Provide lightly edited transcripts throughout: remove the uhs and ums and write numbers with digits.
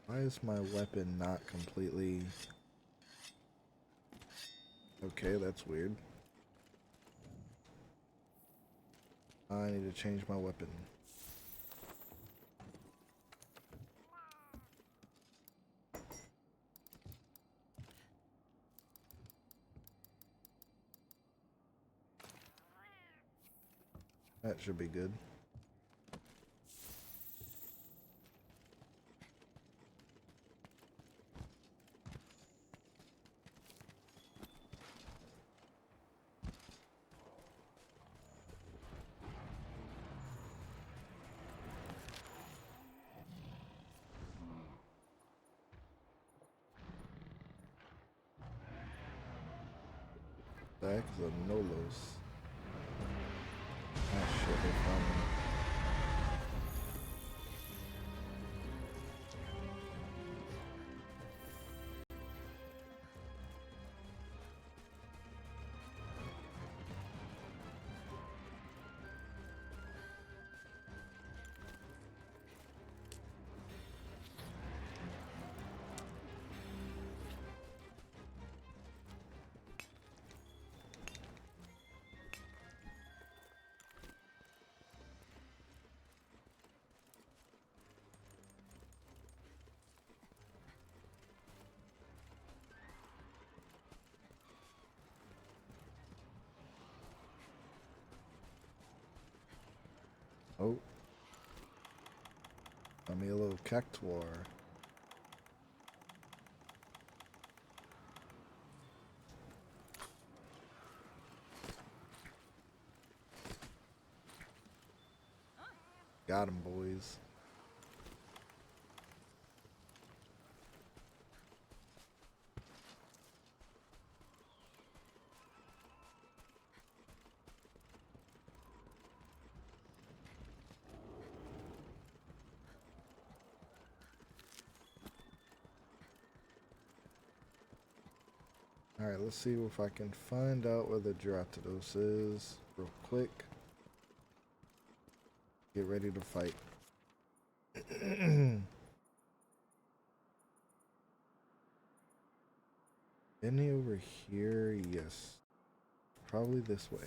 Why is my weapon not completely... Okay, that's weird. I need to change my weapon. That should be good. Back the Nolos. Ah shit, they found me. Oh. Got me a little cactuar. Got him, boys. Alright, let's see if I can find out where the Geratidos is real quick. Get ready to fight. Any over here? Yes. Probably this way.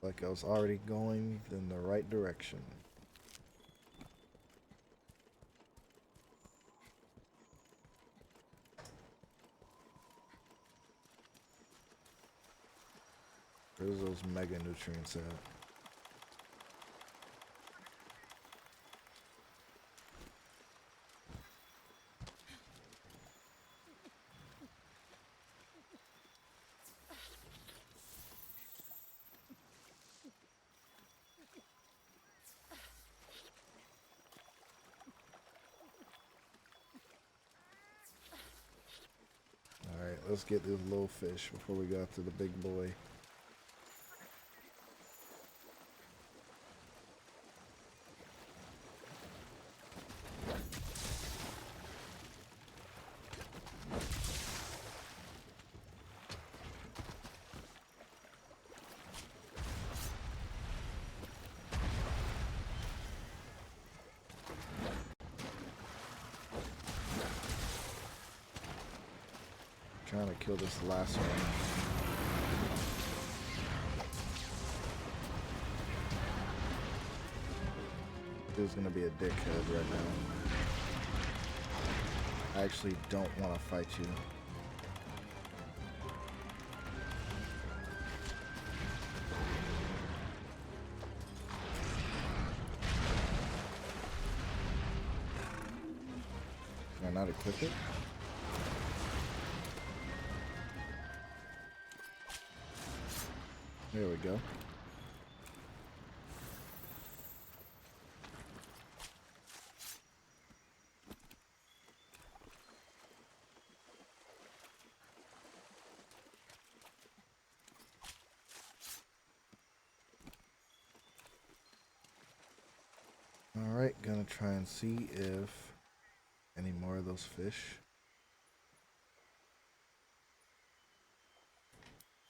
Like I was already going in the right direction. Where's those mega nutrients at? Alright, let's get this little fish before we go to the big boy. Trying to kill this last one. Who's gonna be a dickhead right now? I actually don't want to fight you. Can I not equip it? There we go. try and see if any more of those fish.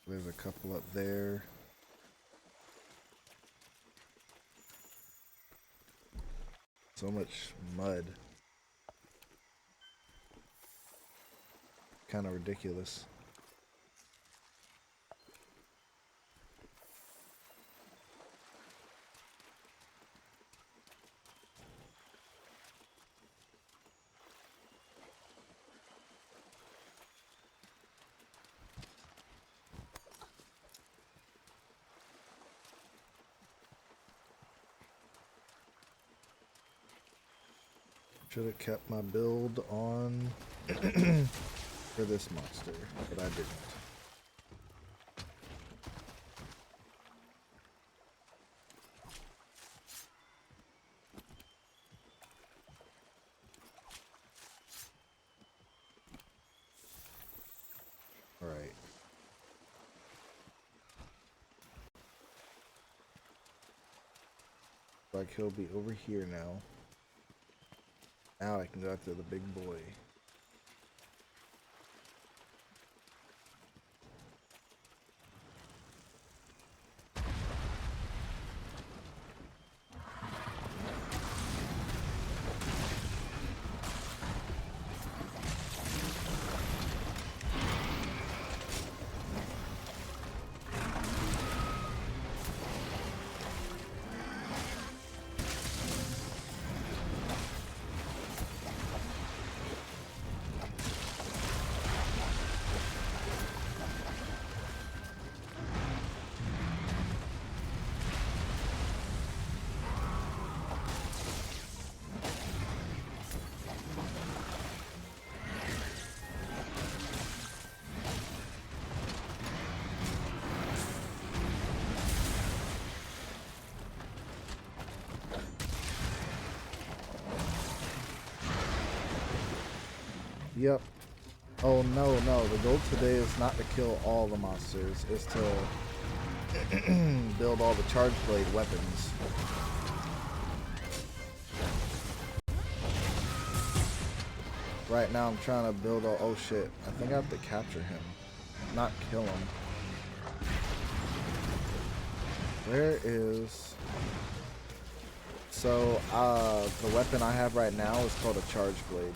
There's a couple up there. So much mud. Kind of ridiculous. Should have kept my build on for this monster, but I didn't. Alright. Like he'll be over here now. Now I can go after the big boy. Yep. Oh no, the goal today is not to kill all the monsters, it's to build all the charge blade weapons. Right now I'm trying to build all, oh shit, I think I have to capture him, not kill him. Where is... So, the weapon I have right now is called a charge blade.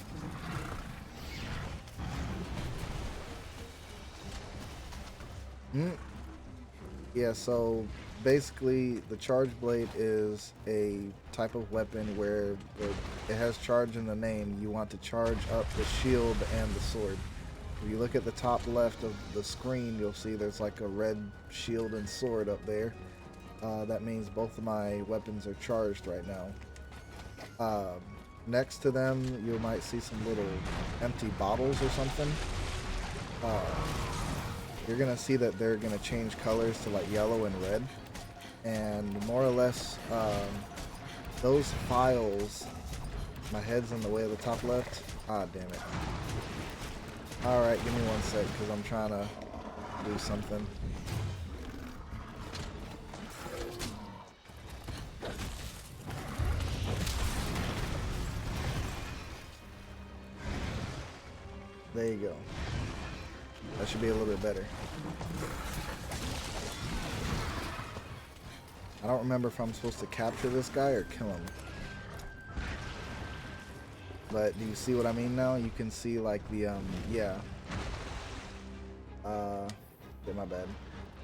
Yeah, so basically the charge blade is a type of weapon where it has charge in the name. You want to charge up the shield and the sword. If you look at the top left of the screen, you'll see there's like a red shield and sword up there. That means both of my weapons are charged right now. Next to them, you might see some little empty bottles or something. You're gonna see that they're gonna change colors to like yellow and red, and more or less those files, my head's in the way of the top left. Ah, damn it. Alright, give me 1 sec because I'm trying to do something. There you go. That should be a little bit better. I don't remember if I'm supposed to capture this guy or kill him. But do you see what I mean now? You can see like the, yeah. My bad.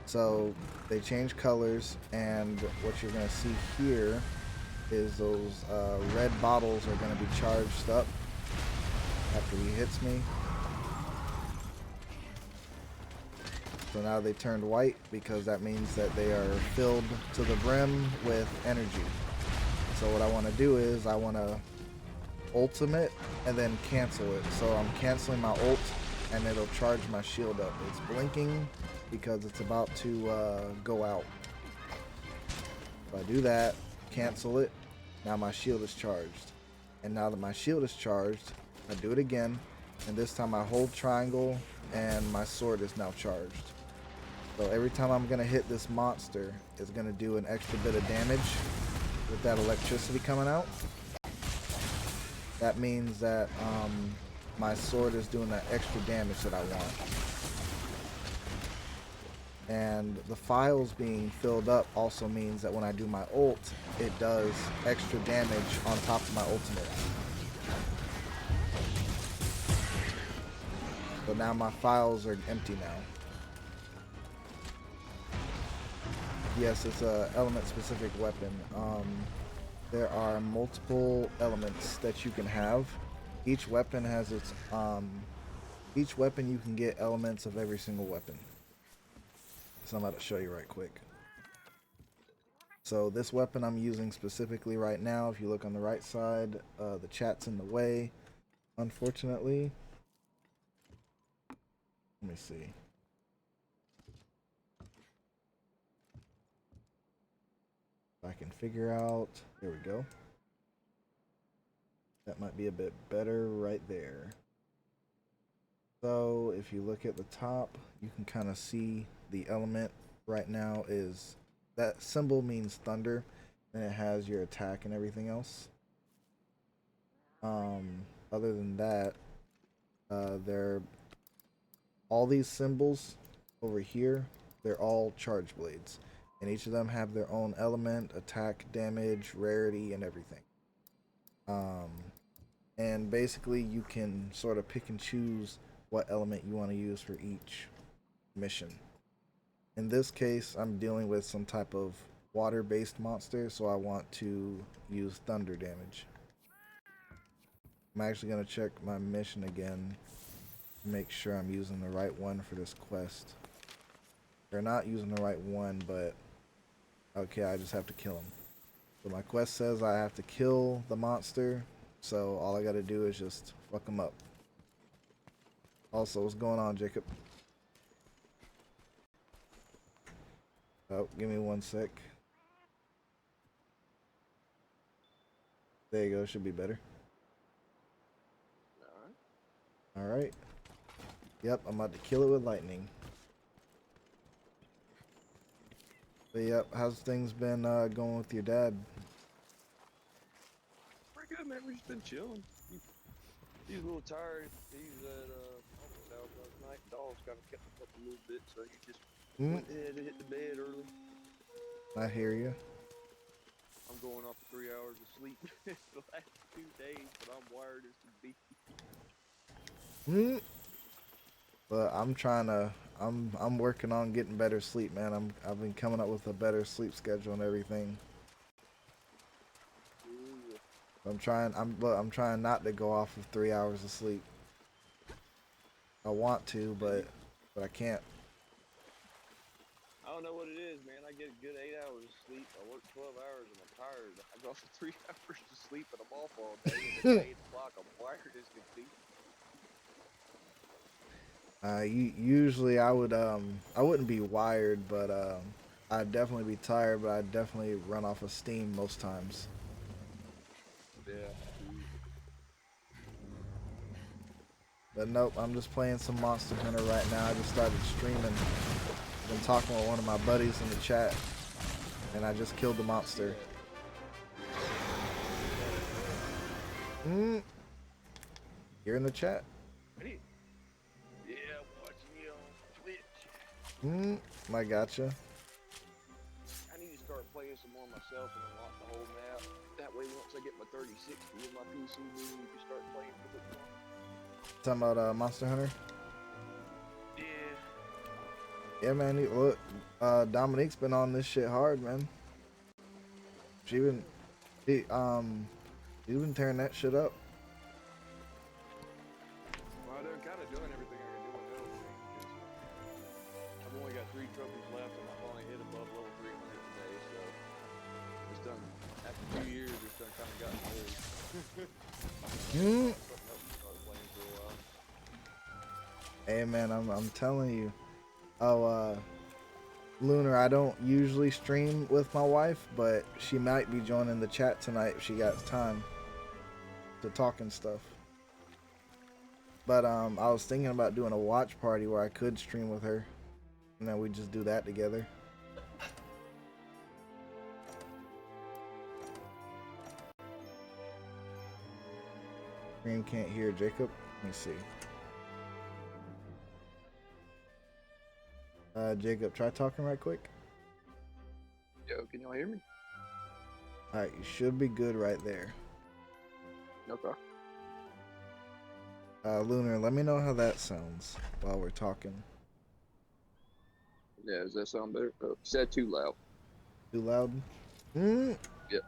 So they change colors, and what you're gonna see here is those red bottles are gonna be charged up after he hits me. So now they turned white because that means that they are filled to the brim with energy. So what I want to do is I want to ultimate and then cancel it. So I'm canceling my ult and it'll charge my shield up. It's blinking because it's about to go out. So I do that, cancel it, now my shield is charged. And now that my shield is charged, I do it again, and this time I hold triangle and my sword is now charged. So every time I'm going to hit this monster, it's going to do an extra bit of damage with that electricity coming out. that means that my sword is doing that extra damage that I want. And the files being filled up also means that when I do my ult, it does extra damage on top of my ultimate. So now my files are empty now. Yes, it's a element specific weapon. There are multiple elements that you can have. Each weapon has its each weapon you can get elements of every single weapon. So I'm about to show you right quick. So this weapon I'm using specifically right now, if you look on the right side, the chat's in the way, unfortunately. Let me see. If I can figure out, there we go. That might be a bit better right there. So if you look at the top, you can kind of see the element right now is, that symbol means thunder, and it has your attack and everything else. Other than that, all these symbols over here, they're all charge blades, and each of them have their own element, attack, damage, rarity, and everything. And basically you can sort of pick and choose what element you want to use for each mission. In this case, I'm dealing with some type of water-based monster, so I want to use thunder damage. I'm actually going to check my mission again to make sure I'm using the right one for this quest. They're not using the right one, but okay, I just have to kill him. So my quest says I have to kill the monster, so all I got to do is just fuck him up. Also, what's going on, Jacob? Oh, give me 1 sec. There you go, should be better. Alright. Yep, I'm about to kill it with lightning. But yep, how's things been going with your dad? Pretty good, man. We've just been chilling. He's a little tired. He's at uncle's house last night. Dog's kind of kept him up a little bit, so he just went ahead and hit the bed early. I hear you. I'm going off 3 hours of sleep the last 2 days, but I'm wired as can be. But I'm working on getting better sleep, man. I've been coming up with a better sleep schedule and everything. I'm trying not to go off of 3 hours of sleep. I want to, but I can't. I don't know what it is, man. I get a good 8 hours of sleep. I work 12 hours and I'm tired. I go for 3 hours of sleep and I'm off all day. And at 8 o'clock, I'm wired as can be. Usually I wouldn't be wired, but I'd definitely be tired, but I'd definitely run off of steam most times. Yeah. But nope, I'm just playing some Monster Hunter right now. I just started streaming. Been talking with one of my buddies in the chat, and I just killed the monster. You're in the chat. Yeah, I'm watching you on Twitch. I gotcha. I need to start playing some more myself and unlock the whole map. That way, once I get my 3060 in my PC, we can start playing for the fun. Talking about Monster Hunter? Yeah. Yeah, man. Look, Dominique's been on this shit hard, man. She's been tearing that shit up. Well, I'm kind of doing everything I can do in Elden Ring. I've only got 3 trophies left, and I've only hit above level 300 today, so it's done. After 2 years, it's done kind of gotten old. Something else to start playing for a while. Hey, man, I'm telling you. Oh, Lunar, I don't usually stream with my wife, but she might be joining the chat tonight if she got time to talk and stuff. But I was thinking about doing a watch party where I could stream with her, and then we just do that together. Stream can't hear Jacob. Let me see. Jacob, try talking right quick. Yo, can y'all hear me? Alright, you should be good right there. Okay. Lunar, let me know how that sounds while we're talking. Yeah, does that sound better? Oh, said too loud. Too loud? Mm. Yep.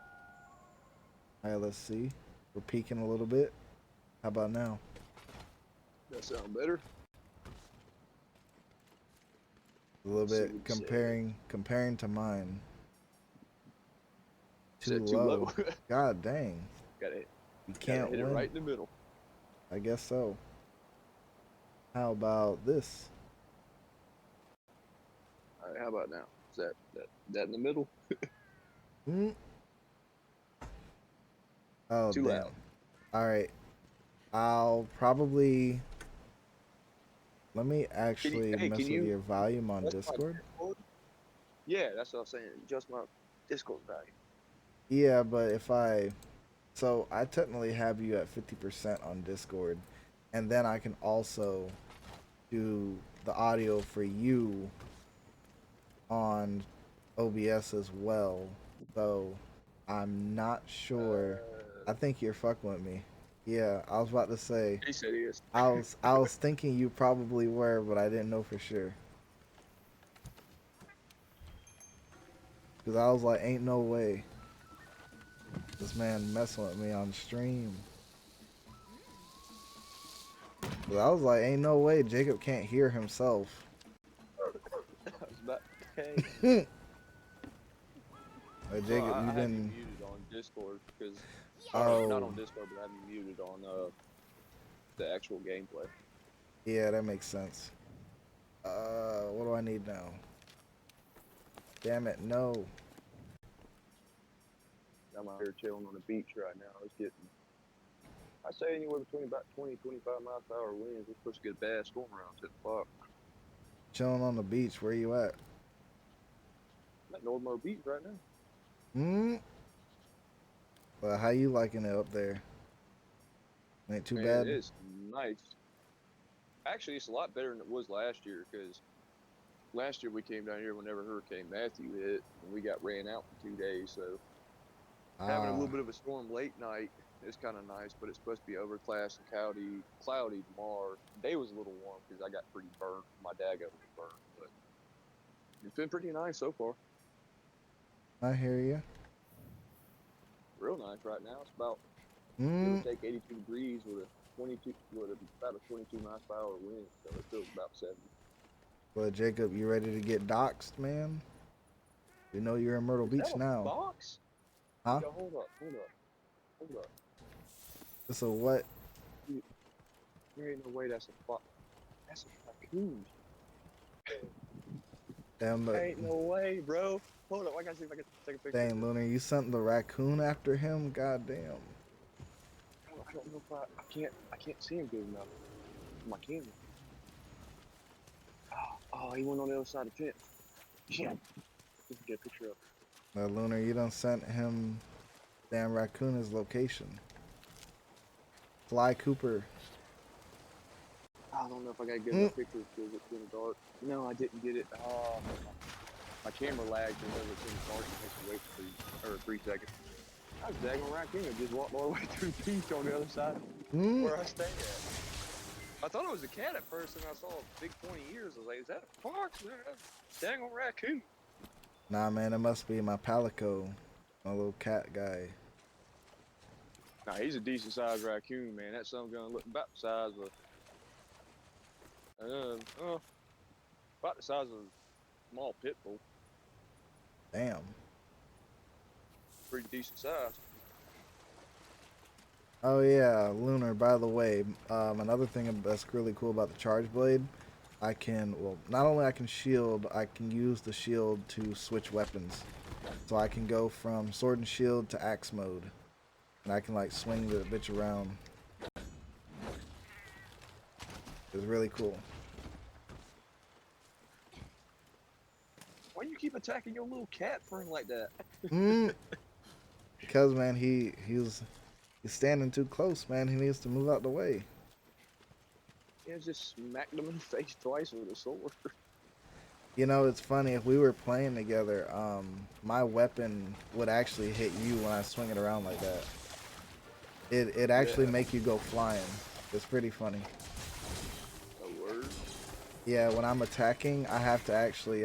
Alright, let's see. We're peaking a little bit. How about now? That sound better? A little See bit what you say. comparing to mine. Too Said too low. low. God dang. Gotta You can't hit it win. right in the middle. I guess so. How about this? All right, how about now? Is that in the middle? Mm. Oh, Too damn. loud. Alright. I'll probably... Let me actually Hey, mess can with you your volume on adjust my Discord. Discord? Yeah, that's what I was saying. Adjust my Discord value. Yeah, but if I... So, I technically have you at 50% on Discord. And then I can also do the audio for you on OBS as well. So, I'm not sure. I think you're fucking with me. Yeah, I was about to say. He said he is. I was thinking you probably were, but I didn't know for sure. Cause I was like, ain't no way this man messing with me on stream. Cause I was like, ain't no way Jacob can't hear himself. I was about to say. Jacob, I you've have you been muted on Discord because, or not oh on Discord, but I have you muted on the actual gameplay. yeah, that makes sense. What do I need now? Damn it, no. I'm out here chilling on the beach right now. It's getting, I say anywhere between about 20, 25 miles per hour winds. We're supposed to get a bad storm around 10 o'clock. Chilling on the beach. Where you at? I'm at Northmore Beach right now. Hmm. Well, how you liking it up there? Ain't too Man, bad. it's nice. Actually, it's a lot better than it was last year because last year we came down here whenever Hurricane Matthew hit and we got ran out for 2 days. So having a Ah, little bit of a storm late night is kind of nice, but it's supposed to be overcast and cloudy tomorrow. Today was a little warm because I got pretty burnt. My dad got a little burnt, but it's been pretty nice so far. I hear you. Real nice right now. It's about give or Hmm. take 82 degrees with about a 22 miles per hour wind, so it feels about 70. Well, Jacob, you ready to get doxxed, man? You know you're in Myrtle Is that Beach a now, fox? huh? Yo, hold up. It's a what? There ain't no way that's a fox. That's a raccoon. Damn, the Ain't no way, bro. Hold up, I gotta see if I can take a picture of dang this. Lunar, you sent the raccoon after him? God damn. I don't know if I can't see him good enough on my camera. Oh, he went on the other side of the fence. Shit. We can get a picture of him. Lunar, you done sent him damn raccoon his location. Fly Cooper. I don't know if I got a good Hmm. enough picture because it's in the dark. No, I didn't get it. Oh, my camera lagged whenever it's in the dark. It makes me wait for 3 seconds. I was daggone raccoon. I just walked all the way through the beach on the other side Hmm. where I stay at. I thought it was a cat at first, and I saw a big pointy ears. I was like, "Is that a fox? Man, dang on raccoon." Nah, man, it must be my Palico, my little cat guy. Nah, he's a decent sized raccoon, man. That son's gonna look about the size of, about the size of a small pit bull. Damn. Pretty decent size. Oh yeah, Lunar. By the way, another thing that's really cool about the Charge Blade, I can not only I can shield, I can use the shield to switch weapons. So I can go from sword and shield to axe mode, and I can like swing the bitch around. It's really cool. Why you keep attacking your little cat friend like that? Mm, because man, he's He's standing too close, man. He needs to move out the way. Yeah, just smacked him in the face twice with a sword. You know, it's funny, if we were playing together, my weapon would actually hit you when I swing it around like that. It actually Yeah. make you go flying. It's pretty funny. A word. Yeah, when I'm attacking, I have to actually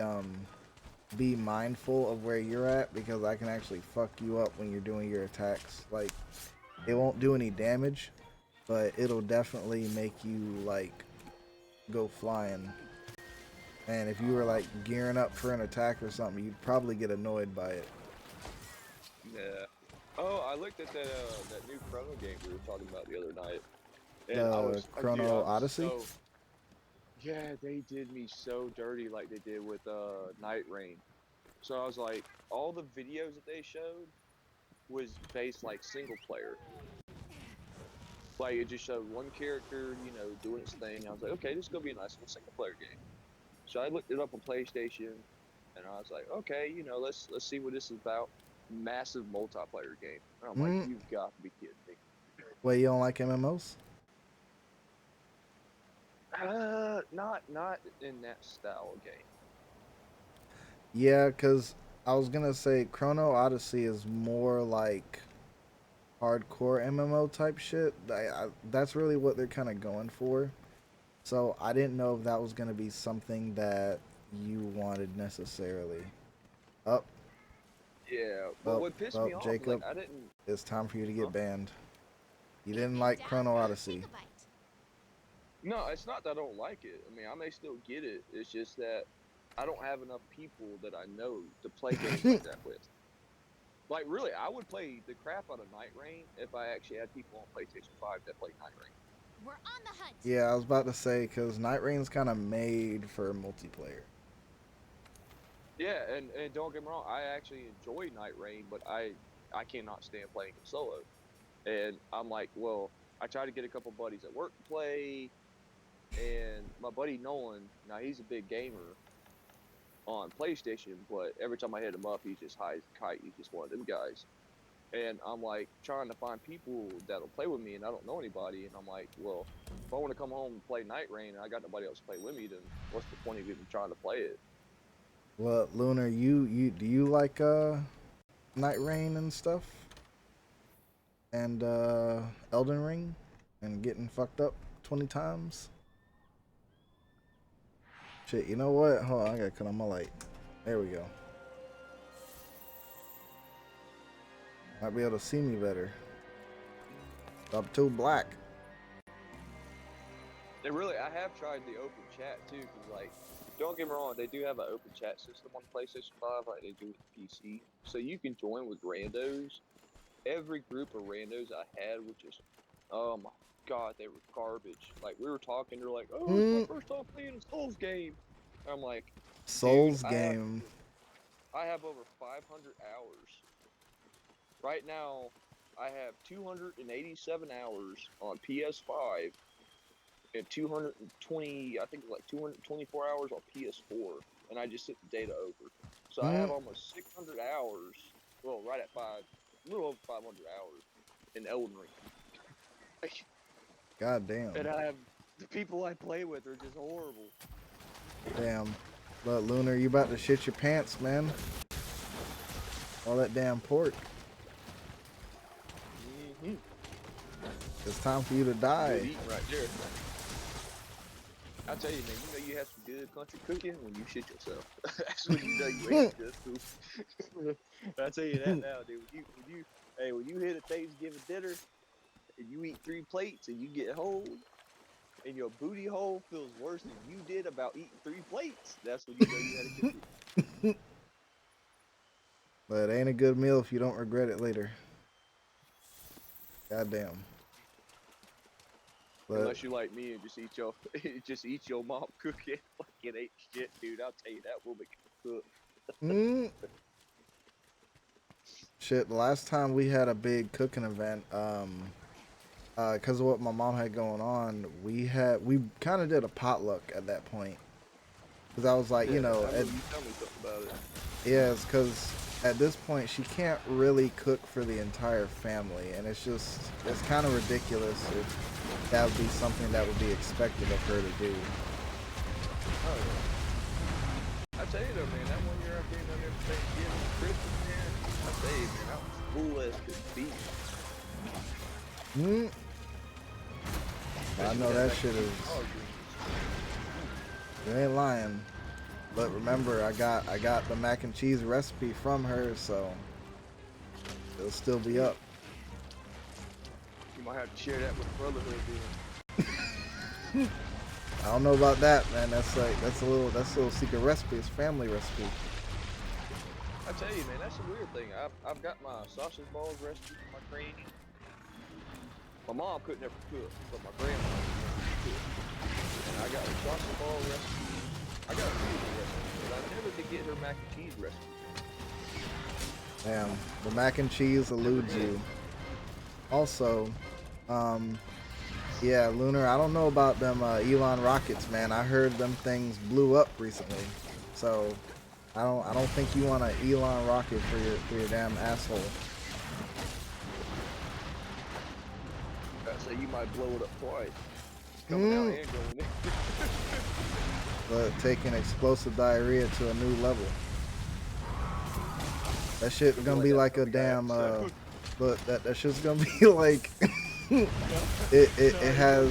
be mindful of where you're at, because I can actually fuck you up when you're doing your attacks. Like, it won't do any damage, but it'll definitely make you like go flying. And if you were like gearing up for an attack or something, you'd probably get annoyed by it. Yeah. Oh, I looked at that new Chrono game we were talking about the other night, and I The was, dude, Chrono I was Odyssey? so, yeah, they did me so dirty like they did with Night Rain. So I was like, all the videos that they showed was based like single player. Like it just showed one character, you know, doing its thing. I was like, okay, this is gonna be a nice little single player game. So I looked it up on PlayStation, and I was like, okay, you know, let's see what this is about. Massive multiplayer game. And I'm like, Mm. you've got to be kidding me. Wait, you don't like MMOs? Not in that style of game. Yeah, because I was gonna say Chrono Odyssey is more like hardcore MMO type shit. That's really what they're kind of going for. So I didn't know if that was gonna be something that you wanted necessarily. Up, Yeah, but up, what pissed me up, off is like Jacob. I didn't. It's time for you to Huh? get banned. You It didn't been like down Chrono for a Odyssey. gigabyte. No, it's not that I don't like it. I mean, I may still get it. It's just that I don't have enough people that I know to play games like that with. Like, really, I would play the crap out of Night Rain if I actually had people on PlayStation 5 that play Night Rain. We're on the hunt. Yeah, I was about to say, because Night Rain's kind of made for multiplayer. Yeah, and don't get me wrong, I actually enjoy Night Rain, but I cannot stand playing it solo. And I'm like, well, I try to get a couple buddies at work to play, and my buddy Nolan, now he's a big gamer on PlayStation, but every time I hit him up, he's just high as a kite. He's just one of them guys. And I'm like trying to find people that'll play with me, and I don't know anybody. And I'm like, well, if I want to come home and play Night Rain, and I got nobody else to play with me, then what's the point of even trying to play it? Well, Lunar, you do you like Night Rain and stuff? And Elden Ring? And getting fucked up 20 times? Shit, you know what? Hold on, I gotta cut on my light. There we go. Might be able to see me better. I'm too black. And really, I have tried the open chat too, because like, don't get me wrong, they do have an open chat system on PlayStation 5, like they do with the PC. So you can join with randos. Every group of randos I had was just, oh my god, they were garbage. Like we were talking, they're like, oh, it's my first time playing a Souls game. I'm like, Souls dude, game. I have over 500 hours. Right now, I have 287 hours on PS5 and 220, I think like 224 hours on PS4, and I just sent the data over. So I have almost 600 hours, well, right at a little over 500 hours in Elden Ring. God damn. And I have, the people I play with are just horrible. Damn. But Lunar, you about to shit your pants, man. All that damn pork. Mm-hmm. It's time for you to die. Good eating right there. I tell you, man, you know you have some good country cooking when you shit yourself. That's when you know you ate good food. I tell you that now, dude. When you hit a Thanksgiving dinner and you eat 3 plates and you get home and your booty hole feels worse than you did about eating 3 plates, that's when you know you had a good meal. But it ain't a good meal if you don't regret it later. Goddamn. But Unless you like me and just eat your mom cooking like it ain't shit, dude. I'll tell you that woman can cook. Shit, the last time we had a big cooking event, because of what my mom had going on, we kind of did a potluck at that point. Because I was like, Yeah, you know, I remember you tell me something about it. yeah, it's because at this point she can't really cook for the entire family, and it's kind of ridiculous if that would be something that would be expected of her to do. Oh yeah. I tell you though, man, that one year I came down there for Thanksgiving, Christmas, man. I tell you, man, I was full as could be. Mm. I know that shit is. You ain't lying. But remember, I got the mac and cheese recipe from her, so it'll still be up. You might have to share that with Brotherhood then. I don't know about that, man. That's a little secret recipe. It's family recipe. I tell you, man, that's a weird thing. I've got my sausage balls recipe for my granny. My mom couldn't ever cook, but my grandma could. And I got a sausage ball recipe. I got a few recipes, but I never did get her mac and cheese recipe. Damn, the mac and cheese eludes you. Also, yeah, Lunar, I don't know about them Elon rockets, man. I heard them things blew up recently, so I don't think you want an Elon rocket for your damn asshole. I say you might blow it up twice. Coming out and going in. But taking explosive diarrhea to a new level. That shit gonna be like a damn but that shit's gonna be like it has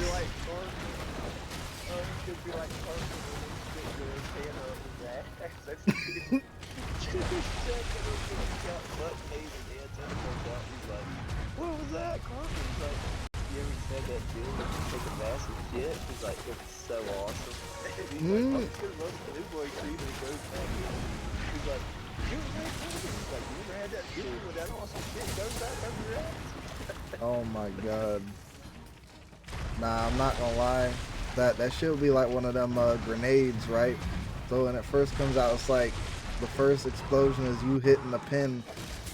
what was that? Carmen's like, you ever said that dude that you take a massive shit? He's like, it was so awesome. He's like, I'm just gonna run to his boy cream and he goes back in. He's like, you ever had Carmen? He's like, you ever had that feeling with that awesome shit goes back up your ass? oh my god. Nah, I'm not gonna lie. That shit will be like one of them grenades, right? So when it first comes out, it's like the first explosion is you hitting the pin.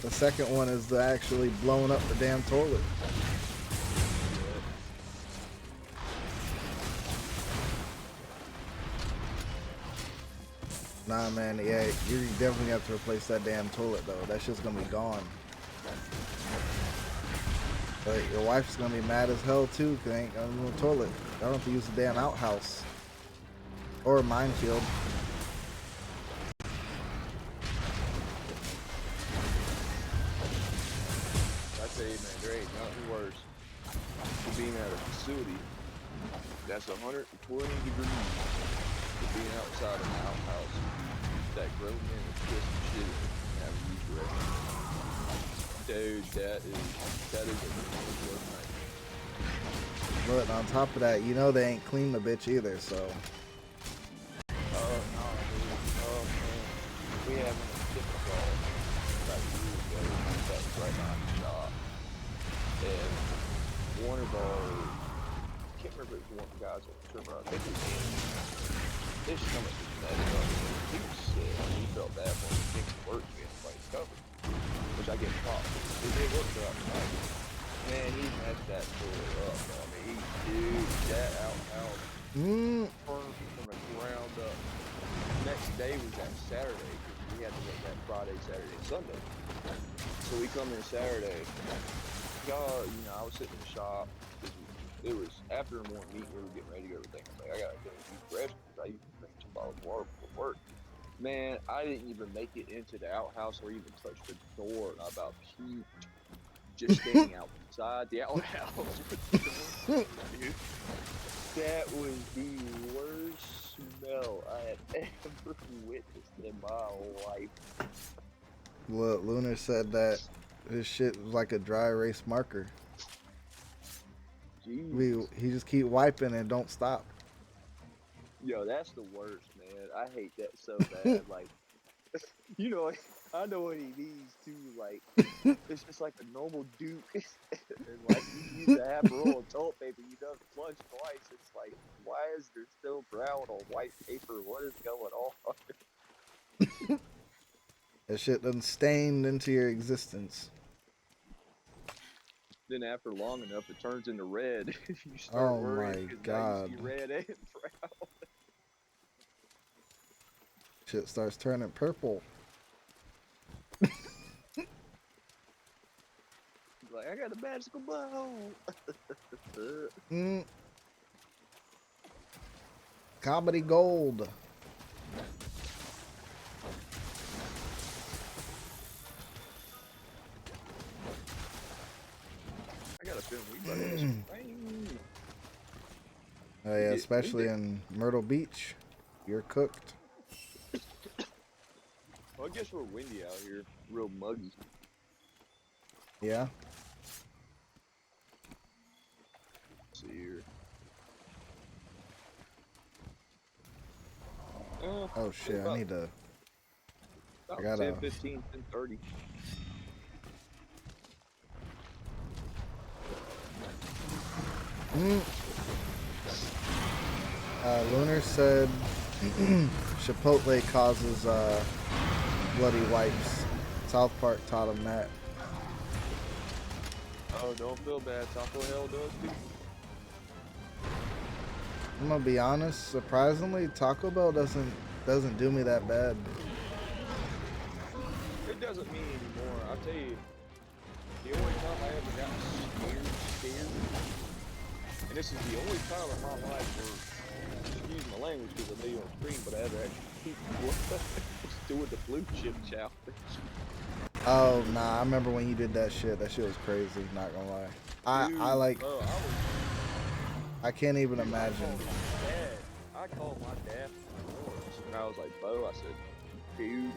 The second one is the actually blowing up the damn toilet. Nah, man, yeah, you definitely have to replace that damn toilet though. That shit's gonna be gone. But your wife's gonna be mad as hell too, cause ain't got no toilet. I don't have to use the damn outhouse or a minefield. I tell you, man, there ain't nothing worse than being at a facility that's 120 degrees to being outside an outhouse that grown men is just shit and have used the restroom. Dude, that is a really worst nightmare. But on top of that, you know they ain't clean the bitch either, so. Oh, no, dude. Oh, man. We have a difficult about a year ago that was right behind the shop. And one of our, I can't remember if it was one of the guys on the server, I think it was him. His stomach was messed up. He was sick, and he felt bad when he came to work and everybody covered. Which I get props. He did work throughout the night. Man, he messed that toilet up. I mean, dude, that outhouse burned from the ground up. Next day was that Saturday, because we had to work that Friday, Saturday, and Sunday. So we come in Saturday. God, you know, I was sitting in the shop. It was after a morning meeting, we were getting ready to go everything. I was like, I gotta go use the restroom because I usually drink 2 bottles of water before work. Man, I didn't even make it into the outhouse or even touch the door, and I about puked just standing outside the outhouse with the door. Dude, that was the worst smell I had ever witnessed in my life. Look, Lunar said that his shit was like a dry erase marker. He just keep wiping and don't stop. Yo, that's the worst, man. I hate that so bad. Like, you know, I know what he needs to. Like, it's just like a normal Duke, and like you use a half roll of toilet paper, you done flush twice. It's like, why is there still brown on white paper? What is going on? That shit done stained into your existence. Then after long enough, it turns into red. You start worrying because now you see red and brown. Shit starts turning purple. basketball. Mm. Comedy gold. I got a feeling we about to get some rain. Oh yeah, Yeah, especially we in Myrtle Beach. You're cooked. Well, I guess we're windy out here, real muggy. Yeah. Let's see here. Oh shit, I about, need to. about I gotta. 10:15, 10:30. Mm. Lunar said Chipotle causes bloody wipes. South Park taught him that. Oh, don't feel bad. Taco Hell does too. I'm gonna be honest. Surprisingly, Taco Bell doesn't do me that bad. It doesn't mean anymore. I'll tell you, the only time I ever got scared, and this is the only time in my life where, excuse my language because I know you're on screen, but I ever actually was doing the blue chip challenge. Oh nah, I remember when you did that shit. That shit was crazy. Not gonna lie. Dude, I like. bro, I can't even imagine. I called my dad and I was like, Bo, I said, dude,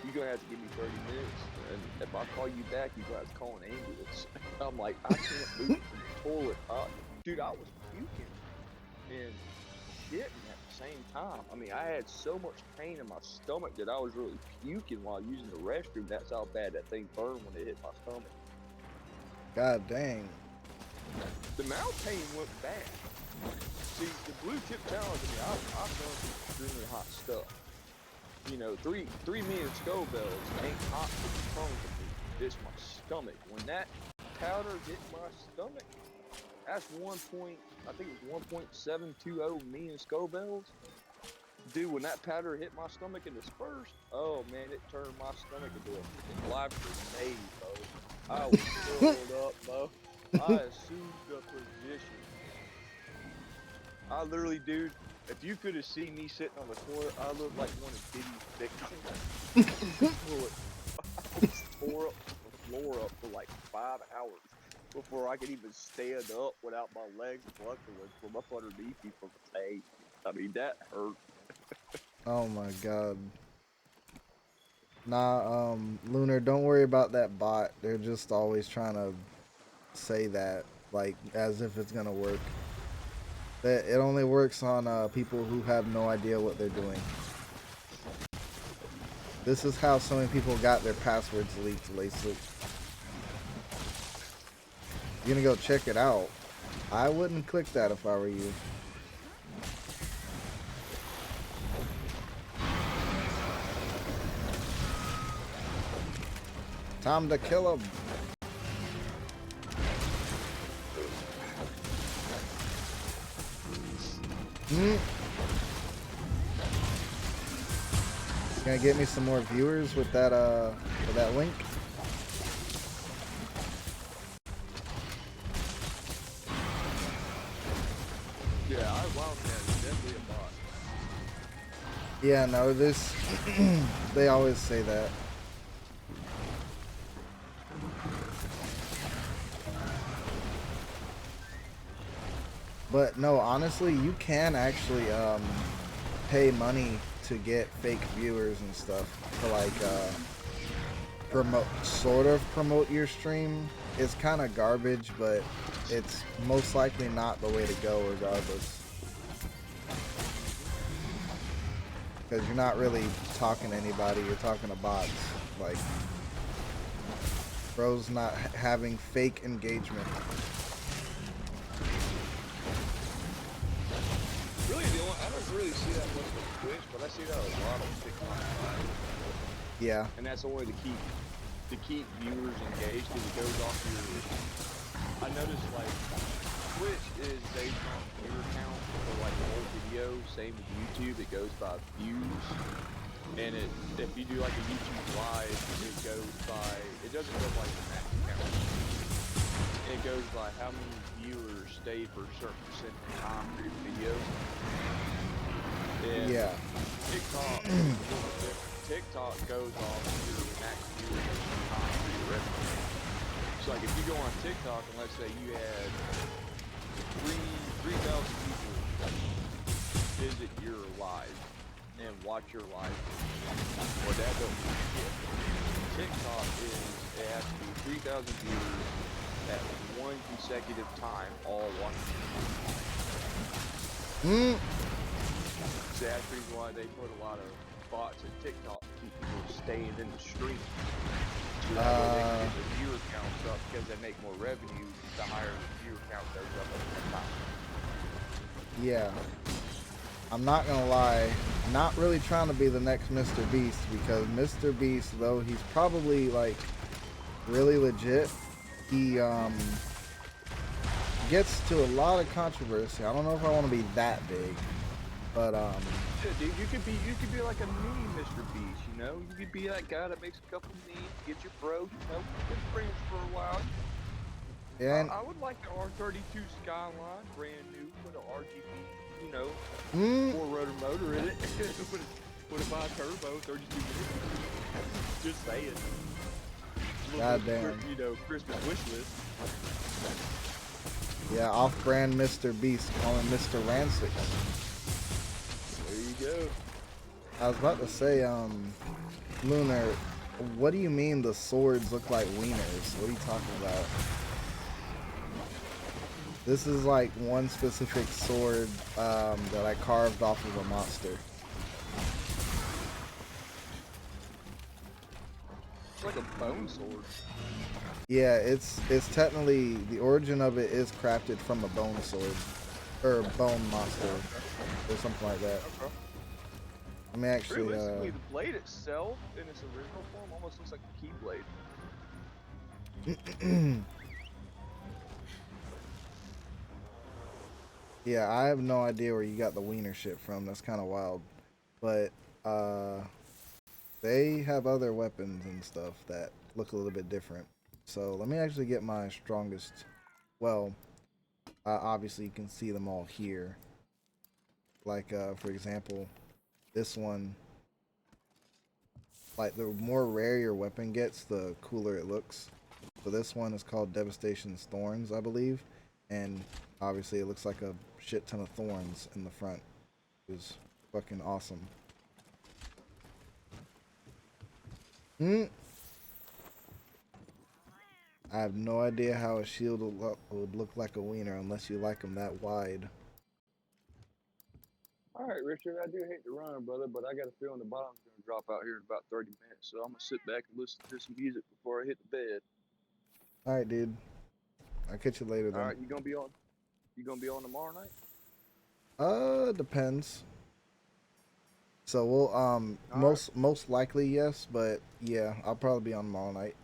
you're gonna have to give me 30 minutes, and if I call you back, you're gonna have to call an ambulance. I'm like, I can't move from the toilet. Dude, I was puking and shitting at the same time. I mean, I had so much pain in my stomach that I was really puking while using the restroom. That's how bad that thing burned when it hit my stomach. God dang. The mouth pain went bad. See, the blue chip challenge, I mean, I've done some extremely hot stuff. You know, three million Scoville's ain't hot for the tongue to me. It's my stomach. When that powder hit my stomach, that's I think it was 1.720 million Scoville's. Dude, when that powder hit my stomach and dispersed, oh man, it turned my stomach into a freaking live grenade, bro. I was filled up, bro. I assumed the position. I literally, dude, if you could have seen me sitting on the toilet, I looked like one of Diddy's victims. I was tore up the floor up for like 5 hours before I could even stand up without my legs buckling from up underneath me from the tape. I mean, that hurt. Oh my god. Nah, Lunar, don't worry about that bot. They're just always trying to say that, like, as if it's gonna work. It only works on people who have no idea what they're doing. This is how so many people got their passwords leaked, Lacey. You're gonna go check it out. I wouldn't click that if I were you. Time to kill him. Gonna get me some more viewers with that link. Yeah, I Wildcat is definitely a bot. Yeah, no, this they always say that. But no, honestly, you can actually pay money to get fake viewers and stuff to like sort of promote your stream. It's kind of garbage, but it's most likely not the way to go regardless. Because you're not really talking to anybody, you're talking to bots. Like, bro's not having fake engagement. Really, I don't really see that much with Twitch, but I see that a lot on TikTok. Yeah. And that's only to keep viewers engaged because it goes off your. I noticed like Twitch is based on viewer count for like the whole video. Same with YouTube, it goes by views. And if you do like a YouTube live, it doesn't go by the max count. It goes by how many viewers stayed for a certain percent of time for your video. And Yeah. TikTok is a little different. TikTok goes off your max viewers time for your revenue. So like if you go on TikTok and let's say you had 3,000 people visit your live and watch your live, well that doesn't shit. TikTok it has to be 3,000 viewers at one consecutive time, all watching. So that's the reason why they put a lot of bots in TikTok to keep people staying in the stream. So that way they can get the viewer counts up because they make more revenue the higher the viewer count goes up at the time. Yeah. I'm not gonna lie, not really trying to be the next Mr. Beast, because Mr. Beast, though he's probably like really legit, he gets to a lot of controversy. I don't know if I want to be that big, but Yeah, dude, you could be like a meme Mr. Beast, you know? You could be that guy that makes a couple memes, get your bro, you know, get friends for a while. and I would like the R32 Skyline, brand new, with an RGB, you know, 4-rotor motor in it, with a bi-turbo, 32 minutes. Just saying. Goddamn. You know, Christmas wish list. yeah, off-brand Mr. Beast, call him Mr. Rancid. There you go. I was about to say, Lunar, what do you mean the swords look like wieners? What are you talking about? This is like one specific sword that I carved off of a monster. It's like a bone sword. Yeah, it's technically, the origin of it is crafted from a bone sword, or bone monster, or something like that. Okay. I mean, actually, Realistically, the blade itself, in its original form, almost looks like a keyblade. yeah, I have no idea where you got the wiener shit from. That's kind of wild, but they have other weapons and stuff that look a little bit different. So let me actually get my strongest. Well, obviously you can see them all here. Like for example, this one. Like the more rare your weapon gets, the cooler it looks. So this one is called Devastation's Thorns, I believe, and obviously it looks like a shit ton of thorns in the front. It's fucking awesome. I have no idea how a shield would look like a wiener unless you like them that wide. All right, Richard, I do hate to run, brother, but I got a feeling the bottom's going to drop out here in about 30 minutes, so I'm going to sit back and listen to some music before I hit the bed. Alright, dude. I'll catch you later then. All right, you going to be on tomorrow night? Depends. So we'll most likely yes, but yeah, I'll probably be on tomorrow night.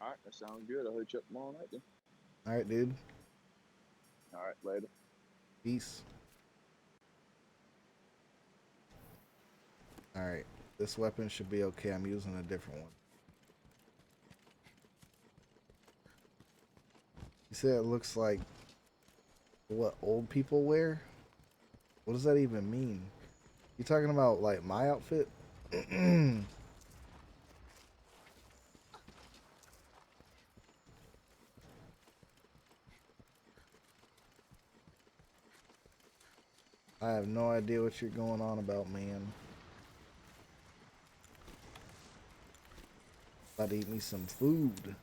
All right, that sounds good. I'll hit you up tomorrow night then. Alright, dude. All right, later. Peace. Alright, this weapon should be okay. I'm using a different one. You said it looks like what old people wear? What does that even mean? You talking about like my outfit? I have no idea what you're going on about, man. About to eat me some food.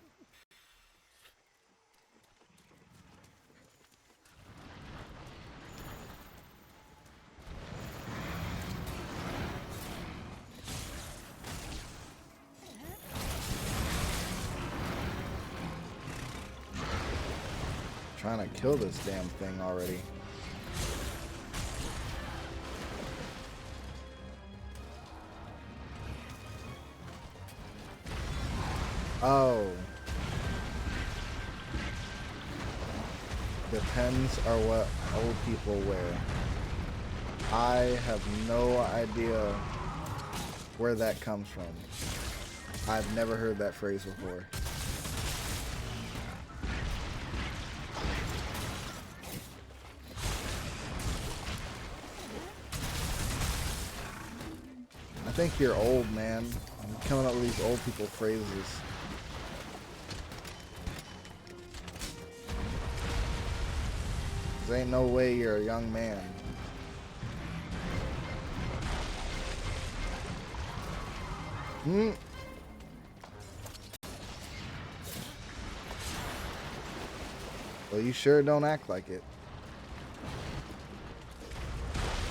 Trying to kill this damn thing already. Oh. Depends on what old people wear. I have no idea where that comes from. I've never heard that phrase before. think you're old, man. I'm coming up with these old people phrases. There ain't no way you're a young man. Well, you sure don't act like it.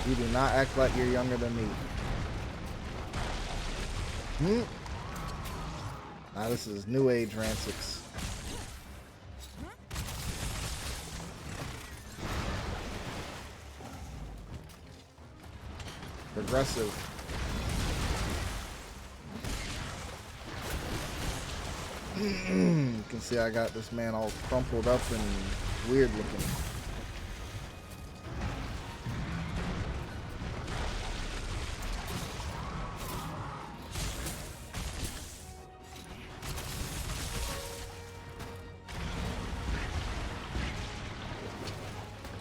You do not act like you're younger than me. Now this is New Age Ransix. Progressive. You can see I got this man all crumpled up and weird looking.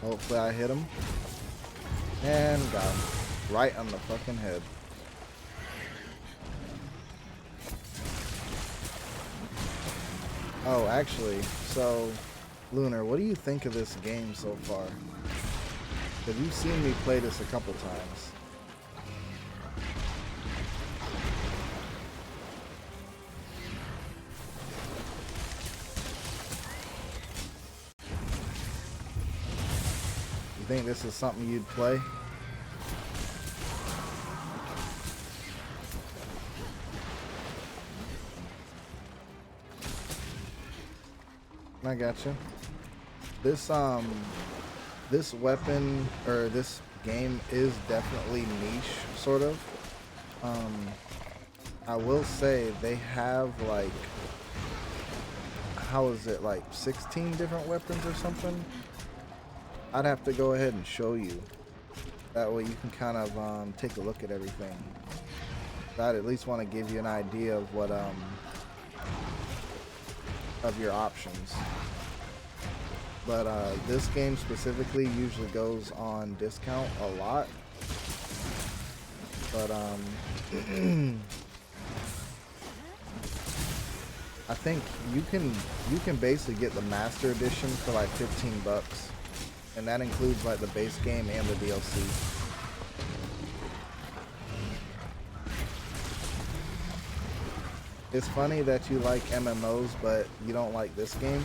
Hopefully I hit him. And got him. Right on the fucking head. Oh, actually, so, Lunar, what do you think of this game so far? Have you seen me play this a couple times? You think this is something you'd play? I gotcha. This weapon or this game is definitely niche, sort of. I will say they have like, how is it, like 16 different weapons or something? I'd have to go ahead and show you. That way you can kind of take a look at everything. I'd at least want to give you an idea of what of your options. But this game specifically usually goes on discount a lot. But I think you can basically get the Master Edition for like $15, and that includes like the base game and the DLC. It's funny that you like MMOs, but you don't like this game.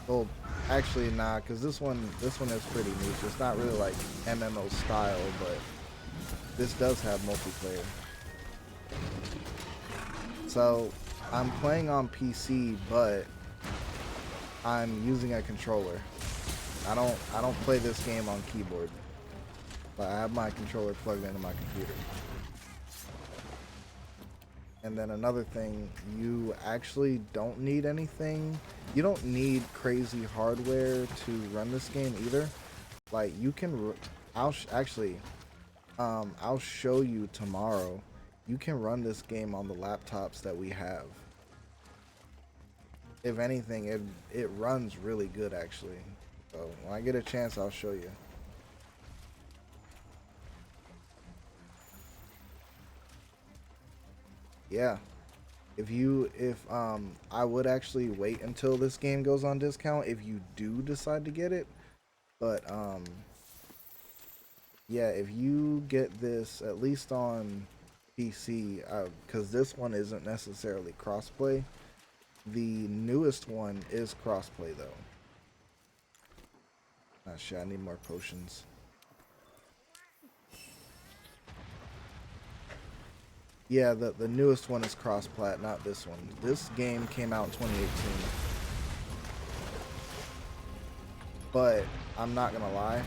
Well, actually, nah, because this one is pretty niche. It's not really like MMO style, but this does have multiplayer. So I'm playing on PC, but I'm using a controller. I don't play this game on keyboard, but I have my controller plugged into my computer. And then another thing, you actually don't need anything. You don't need crazy hardware to run this game either. Like you can, I'll show you tomorrow. You can run this game on the laptops that we have. If anything, it runs really good actually. So when I get a chance, I'll show you. Yeah. If I would actually wait until this game goes on discount if you do decide to get it. But yeah, if you get this at least on PC, because this one isn't necessarily crossplay. The newest one is crossplay though. Ah shit, I need more potions. Yeah, the newest one is cross-plat, not this one. This game came out in 2018. But I'm not gonna lie,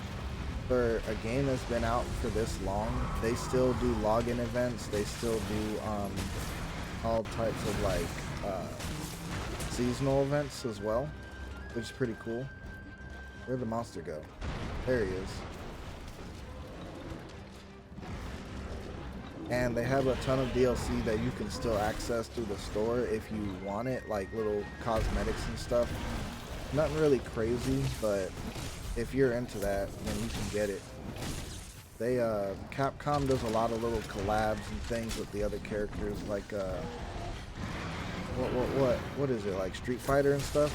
for a game that's been out for this long, they still do login events. They still do all types of like seasonal events as well, which is pretty cool. Where'd the monster go? There he is. And they have a ton of DLC that you can still access through the store if you want it, like little cosmetics and stuff. Nothing really crazy, but if you're into that, then you can get it. They Capcom does a lot of little collabs and things with the other characters, like what is it, like Street Fighter and stuff?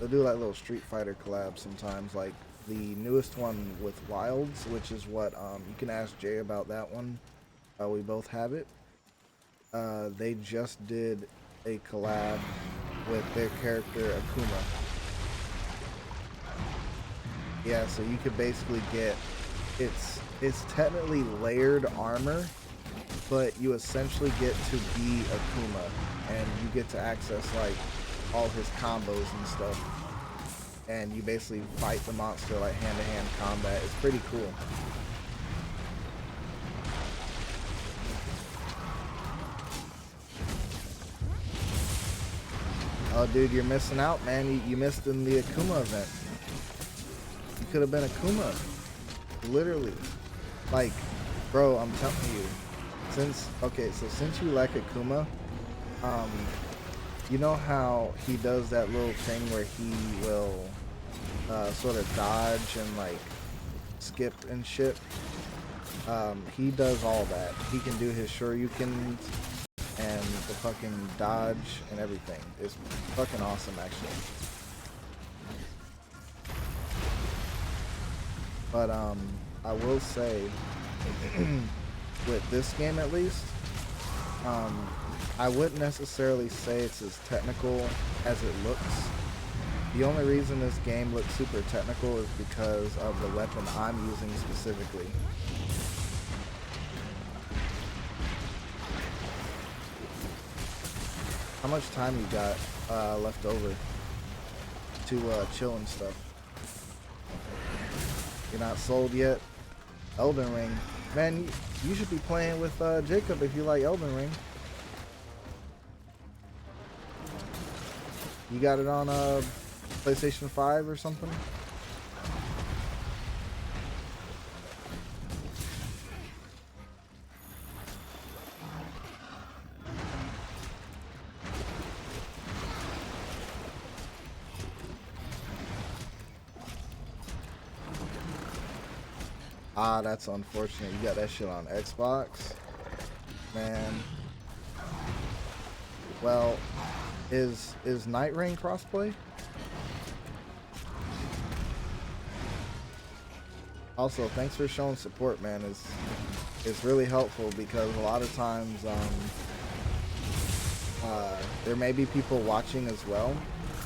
They do like little Street Fighter collabs sometimes, like the newest one with Wilds, which is what you can ask Jay about that one. We both have it. They just did a collab with their character Akuma. Yeah, so you could basically get, it's technically layered armor, but you essentially get to be Akuma, and you get to access like all his combos and stuff, and you basically fight the monster like hand-to-hand combat. It's pretty cool. Oh, dude, you're missing out, man. You missed in the Akuma event. You could have been Akuma. Literally. Like, bro, I'm telling you. Since you like Akuma, you know how he does that little thing where he will sort of dodge and like skip and shit? He does all that. He can do his Shoryukens and the fucking dodge and everything. It's fucking awesome, actually. But I will say, with this game at least, I wouldn't necessarily say it's as technical as it looks. The only reason this game looks super technical is because of the weapon I'm using specifically. How much time you got left over to chill and stuff? You're not sold yet? Elden Ring. Man, you should be playing with Jacob if you like Elden Ring. You got it on PlayStation 5 or something? Ah, that's unfortunate. You got that shit on Xbox? Man. Well, is Night Rain crossplay? Also, thanks for showing support, man. It's really helpful because a lot of times there may be people watching as well,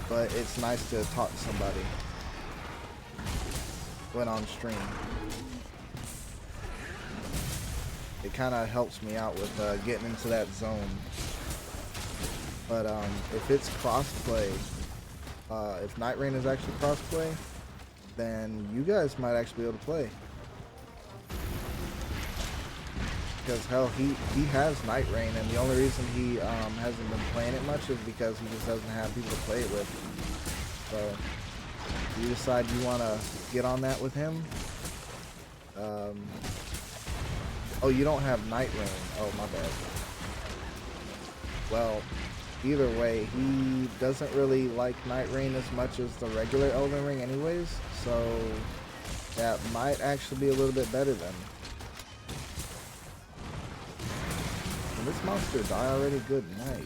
but it's nice to talk to somebody when on stream. It kind of helps me out with getting into that zone. But if it's crossplay, if Night Rain is actually crossplay, then you guys might actually be able to play. Because hell, he has Night Rain, and the only reason he hasn't been playing it much is because he just doesn't have people to play it with. So if you decide you want to get on that with him, oh, you don't have Night Rain. Oh, my bad. Well, either way, he doesn't really like Night Rain as much as the regular Elden Ring anyways, so that might actually be a little bit better then. Can this monster die already? Good night.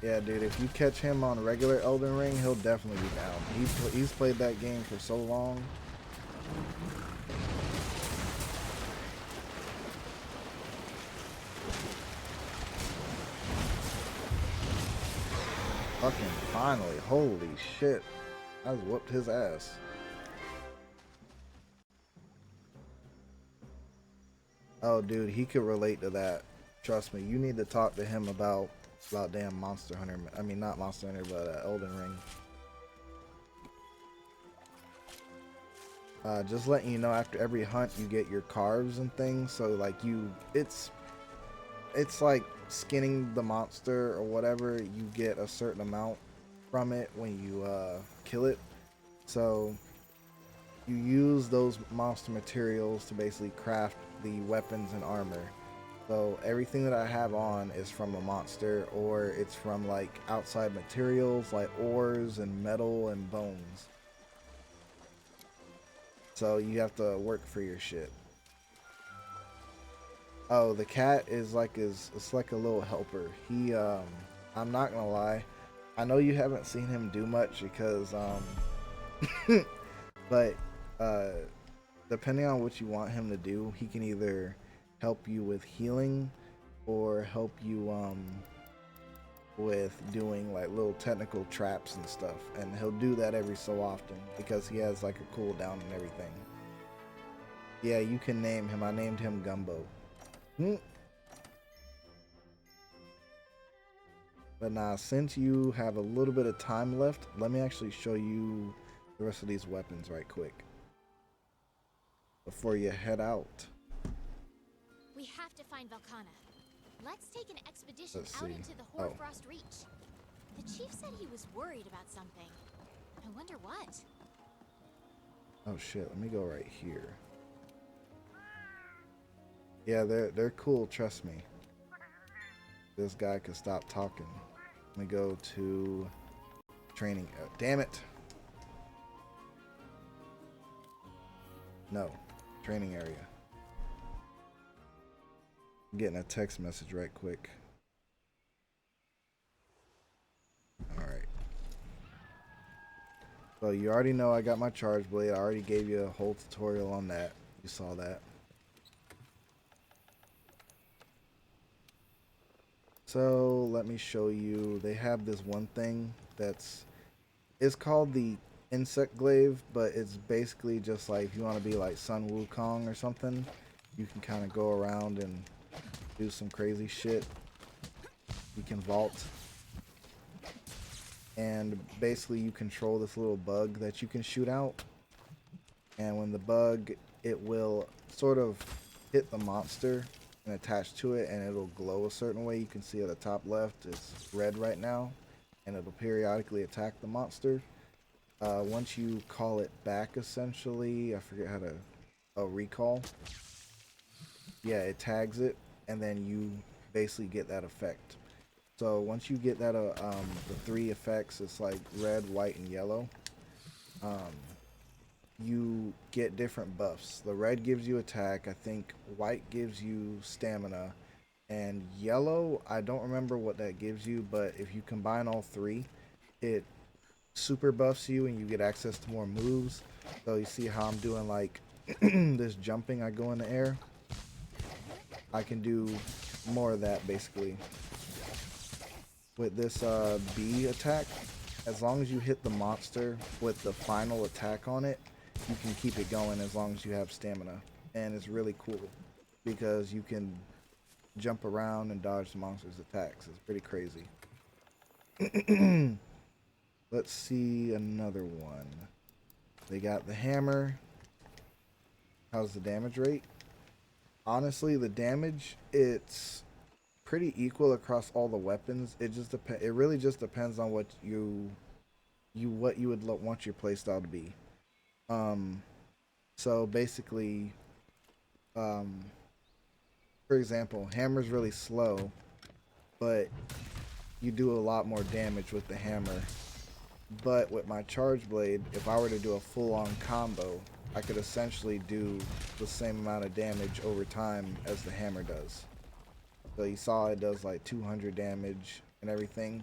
Yeah, dude, if you catch him on regular Elden Ring, he'll definitely be down. He's played that game for so long. Fucking finally, holy shit. I just whooped his ass. Oh, dude, he could relate to that. Trust me, you need to talk to him about damn Monster Hunter. I mean, not Monster Hunter, but Elden Ring. Just letting you know, after every hunt, you get your carves and things. So, like, it's like skinning the monster or whatever. You get a certain amount from it when you kill it. So, you use those monster materials to basically craft the weapons and armor. So everything that I have on is from a monster, or it's from like outside materials like ores and metal and bones. So you have to work for your shit. Oh, the cat is like it's like a little helper. He I'm not gonna lie, I know you haven't seen him do much because but uh depending on what you want him to do, he can either help you with healing or help you with doing like little technical traps and stuff, and he'll do that every so often because he has like a cooldown and everything. Yeah, you can name him. I named him Gumbo. But nah, since you have a little bit of time left, let me actually show you the rest of these weapons right quick before you head out. We have to find Velkhana. Let's take an expedition Let's out see. into the Oh. Hoarfrost Reach. The chief said he was worried about something. I wonder what. Oh shit, let me go right here. Yeah, they're cool, trust me. This guy could stop talking. Let me go to training. Damn it. No, training area. I'm getting a text message right quick. Alright. So you already know I got my charge blade. I already gave you a whole tutorial on that. You saw that. So let me show you. They have this one thing it's called the insect glaive, but it's basically just like if you want to be like Sun Wukong or something, you can kind of go around and do some crazy shit. You can vault, and basically you control this little bug that you can shoot out, and when the bug, it will sort of hit the monster and attach to it, and it'll glow a certain way. You can see at the top left it's red right now, and it'll periodically attack the monster. Once you call it back, essentially, I forget how to, recall. Yeah, it tags it, and then you basically get that effect. So once you get that, the 3 effects, it's like red, white, and yellow. You get different buffs. The red gives you attack. I think white gives you stamina, and yellow, I don't remember what that gives you, but if you combine all 3, it super buffs you and you get access to more moves. So you see how I'm doing like this jumping, I go in the air. I can do more of that basically. With this B attack, as long as you hit the monster with the final attack on it, you can keep it going as long as you have stamina. And it's really cool because you can jump around and dodge the monster's attacks. It's pretty crazy. Let's see another one. They got the hammer. How's the damage rate? Honestly, the damage, it's pretty equal across all the weapons. It just depends. It really just depends on what you would want your playstyle to be. So basically, for example, hammer's really slow, but you do a lot more damage with the hammer. But with my charge blade, if I were to do a full-on combo, I could essentially do the same amount of damage over time as the hammer does. So you saw it does like 200 damage and everything.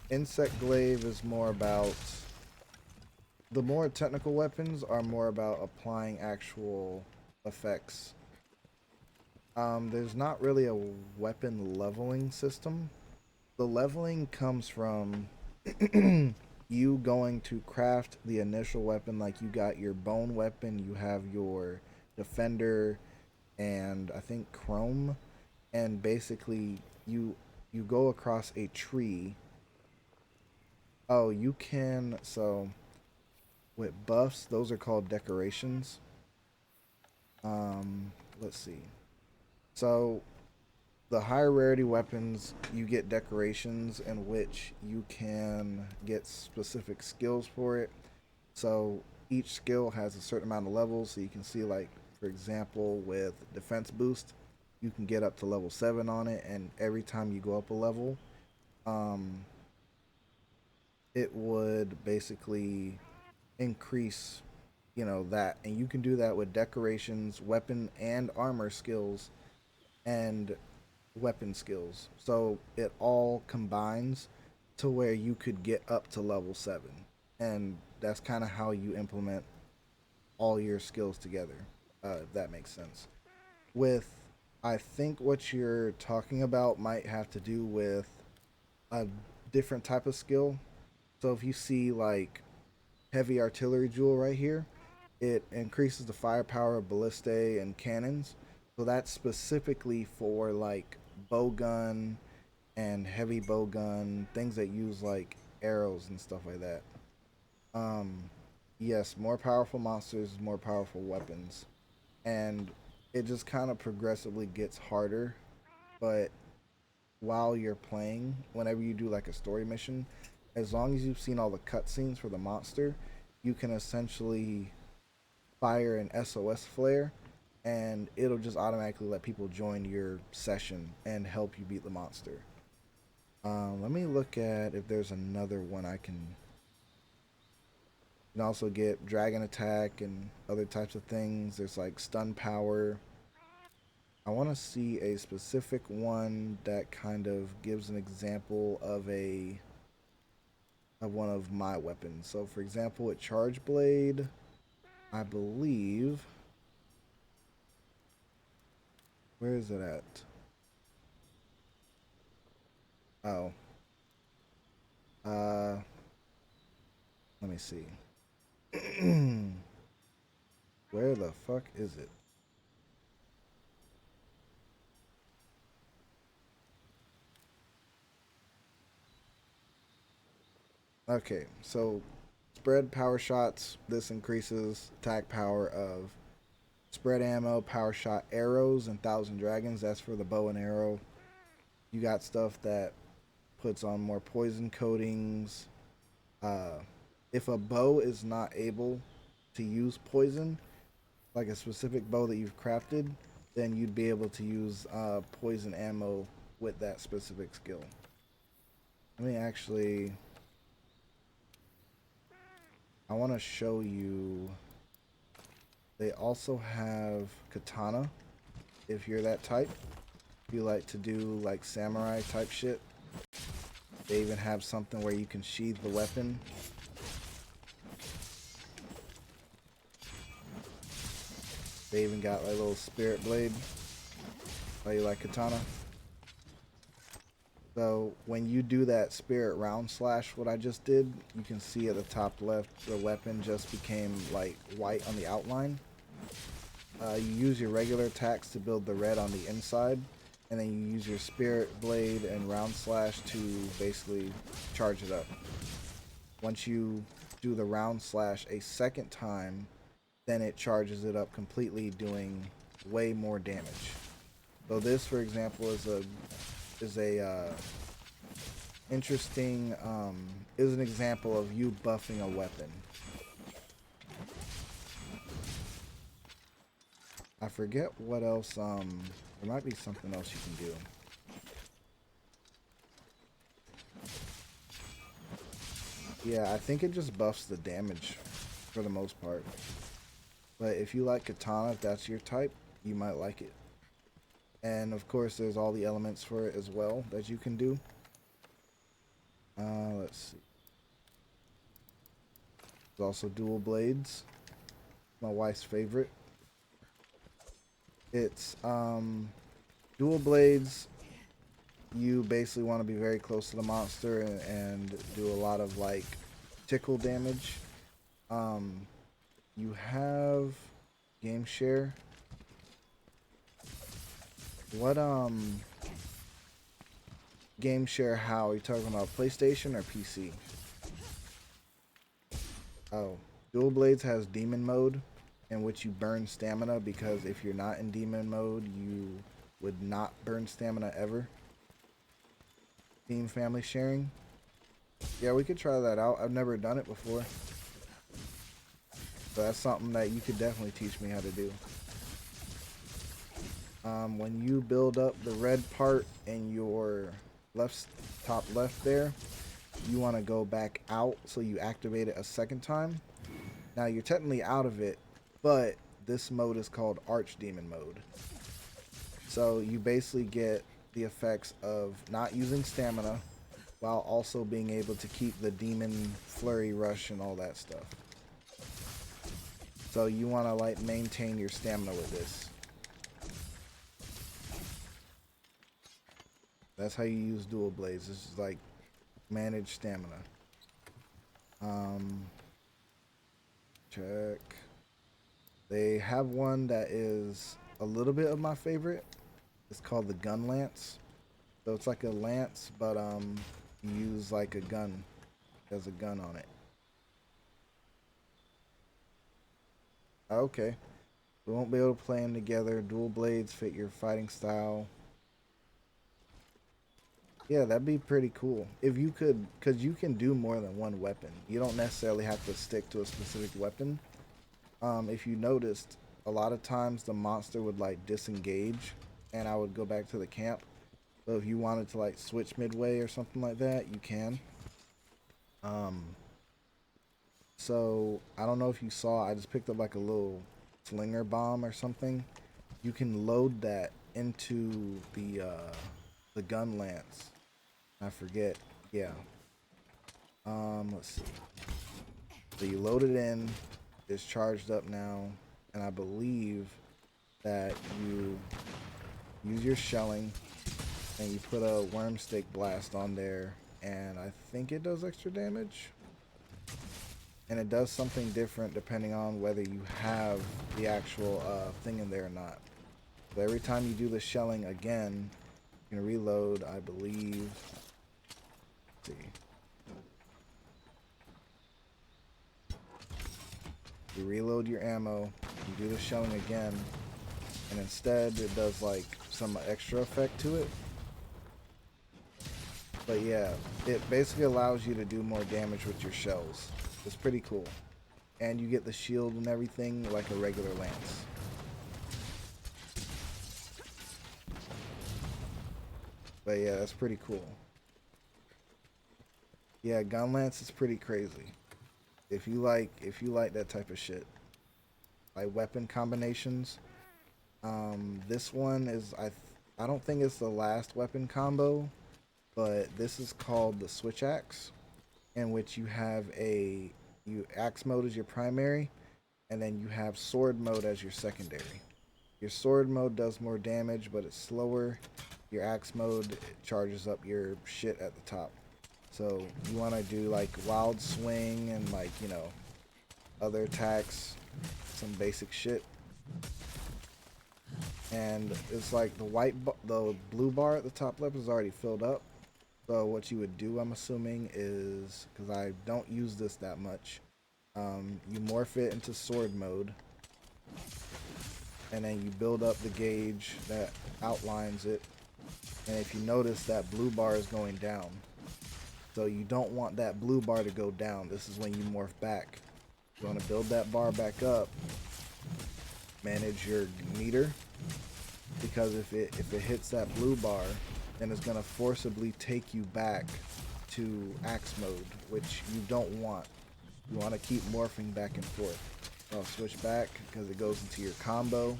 Insect glaive is more about, the more technical weapons are more about applying actual effects. There's not really a weapon leveling system. The leveling comes from you going to craft the initial weapon. Like you got your bone weapon, you have your defender, and I think chrome, and basically you go across a tree. Oh, you can, so with buffs, those are called decorations. Let's see. So the higher rarity weapons, you get decorations in which you can get specific skills for it. So each skill has a certain amount of levels. So you can see, like, for For example, with defense boost, you can get up to level 7 on it, and every time you go up a level, it would basically increase, that. And you can do that with decorations, weapon and armor skills, and weapon skills. So it all combines to where you could get up to level 7. And that's kind of how you implement all your skills together, if that makes sense. With, I think what you're talking about might have to do with a different type of skill. So if you see like heavy artillery jewel right here, it increases the firepower of ballistae and cannons. So that's specifically for like bowgun and heavy bowgun, things that use like arrows and stuff like that. Yes, more powerful monsters, more powerful weapons, and it just kind of progressively gets harder. But while you're playing, whenever you do like a story mission, as long as you've seen all the cutscenes for the monster, you can essentially fire an SOS flare, and it'll just automatically let people join your session and help you beat the monster. Let me look at if there's another one I can. You can also get dragon attack and other types of things. There's like stun power. I want to see a specific one that kind of gives an example of one of my weapons. So for example, with charge blade, I believe, where is it at? Oh, let me see. Where the fuck is it? Okay, so spread power shots. This increases attack power of spread ammo, power shot arrows, and thousand dragons. That's for the bow and arrow. You got stuff that puts on more poison coatings. If a bow is not able to use poison, like a specific bow that you've crafted, then you'd be able to use poison ammo with that specific skill. Let me actually, I want to show you, they also have katana, if you're that type. If you like to do like samurai type shit. They even have something where you can sheathe the weapon. They even got like a little spirit blade. Oh, you like katana? So when you do that spirit round slash, what I just did, you can see at the top left, the weapon just became like white on the outline. You use your regular attacks to build the red on the inside, and then you use your spirit blade and round slash to basically charge it up. Once you do the round slash a second time, then it charges it up completely, doing way more damage. So this, for example, is an example of you buffing a weapon. I forget what else, there might be something else you can do. Yeah, I think it just buffs the damage for the most part. But if you like katana, if that's your type, you might like it. And of course, there's all the elements for it as well that you can do. Let's see. There's also dual blades. My wife's favorite. It's dual blades. You basically want to be very close to the monster and do a lot of like tickle damage. You have game share. What game share? How are you talking about? PlayStation or PC? Oh, dual blades has demon mode, in which you burn stamina, because if you're not in demon mode, you would not burn stamina ever. Team family sharing. Yeah, we could try that out. I've never done it before. So that's something that you could definitely teach me how to do. When you build up the red part in your left top left there, you want to go back out so you activate it a second time. Now you're technically out of it, but this mode is called Archdemon mode. So you basically get the effects of not using stamina while also being able to keep the demon flurry rush and all that stuff. So you want to like maintain your stamina with this. That's how you use dual blades. This is like manage stamina. Check. They have one that is a little bit of my favorite. It's called the Gun Lance. So it's like a lance, but you use like a gun. It has a gun on it. Okay. We won't be able to play them together. Dual blades fit your fighting style. Yeah, that'd be pretty cool. If you could, because you can do more than one weapon. You don't necessarily have to stick to a specific weapon. If you noticed, a lot of times the monster would like disengage and I would go back to the camp. So if you wanted to like switch midway or something like that, you can. So I don't know if you saw, I just picked up like a little slinger bomb or something. You can load that into the gun lance. I forget. Yeah. Let's see. So you load it in. It's charged up now, and I believe that you use your shelling and you put a wormstick blast on there, and I think it does extra damage. And it does something different depending on whether you have the actual thing in there or not. So every time you do the shelling again, you can reload, I believe. Let's see. You reload your ammo, you do the shelling again, and instead it does like some extra effect to it. But yeah, it basically allows you to do more damage with your shells. It's pretty cool. And you get the shield and everything like a regular lance. But yeah, that's pretty cool. Yeah, gun lance is pretty crazy. If you like that type of shit, like weapon combinations, this one is I don't think it's the last weapon combo, but this is called the switch axe, in which you have axe mode as your primary, and then you have sword mode as your secondary. Your sword mode does more damage, but it's slower. Your axe mode, it charges up your shit at the top. So you want to do like wild swing and like, you know, other attacks, some basic shit. And it's like the blue bar at the top left is already filled up. So what you would do, I'm assuming, is, because I don't use this that much, you morph it into sword mode, and then you build up the gauge that outlines it. And if you notice, that blue bar is going down. So you don't want that blue bar to go down. This is when you morph back. You want to build that bar back up, manage your meter, because if it hits that blue bar, then it's going to forcibly take you back to axe mode, which you don't want. You want to keep morphing back and forth. I'll switch back because it goes into your combo.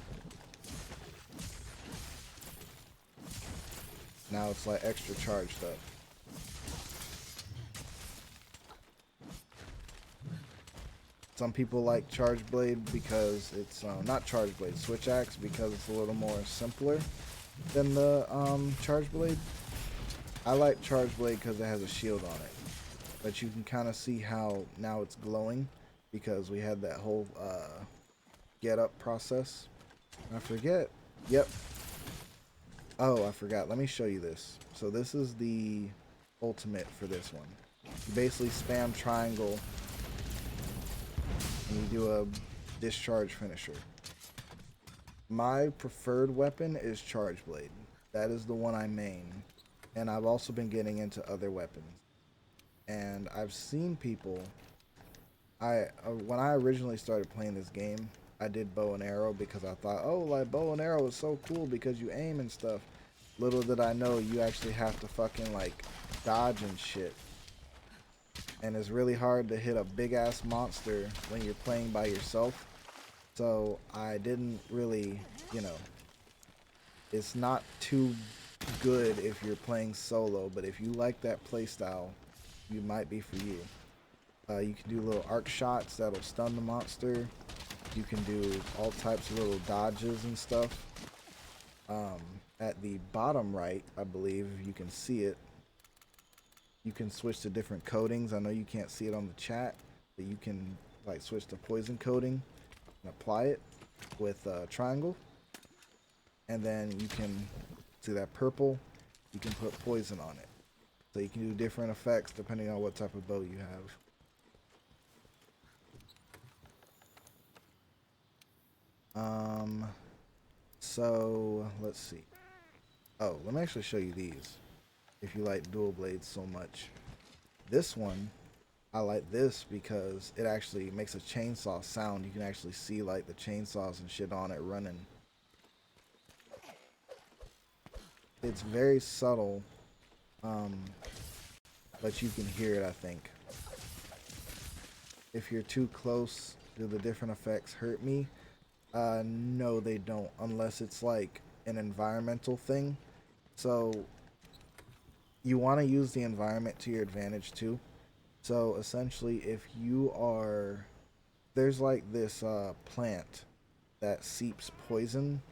Now it's like extra charged up. Some people like Charge Blade because it's not Charge Blade, Switch Axe, because it's a little more simpler than the Charge Blade. I like Charge Blade because it has a shield on it, but you can kind of see how now it's glowing because we had that whole get up process. I forget. Yep. Oh, I forgot. Let me show you this. So this is the ultimate for this one. You basically spam triangle and you do a discharge finisher. My preferred weapon is Charge Blade. That is the one I main. And I've also been getting into other weapons. And I've seen people, when I originally started playing this game, I did bow and arrow because I thought, oh, like bow and arrow is so cool because you aim and stuff. Little did I know you actually have to fucking like dodge and shit. And it's really hard to hit a big ass monster when you're playing by yourself. So I didn't really, you know, it's not too good if you're playing solo, but if you like that playstyle, you might be for you. You can do little arc shots that'll stun the monster. You can do all types of little dodges and stuff. At the bottom right, I believe, if you can see it, you can switch to different coatings. I know you can't see it on the chat, but you can like switch to poison coating and apply it with triangle. And then you can see that purple, you can put poison on it. So you can do different effects depending on what type of bow you have. So let's see. Oh, let me actually show you these. If you like dual blades so much. This one, I like this because it actually makes a chainsaw sound. You can actually see like the chainsaws and shit on it running. It's very subtle, but you can hear it, I think. If you're too close, do the different effects hurt me? No, they don't, unless it's like an environmental thing. So you want to use the environment to your advantage too. So essentially, if you are, there's like this plant that seeps poison,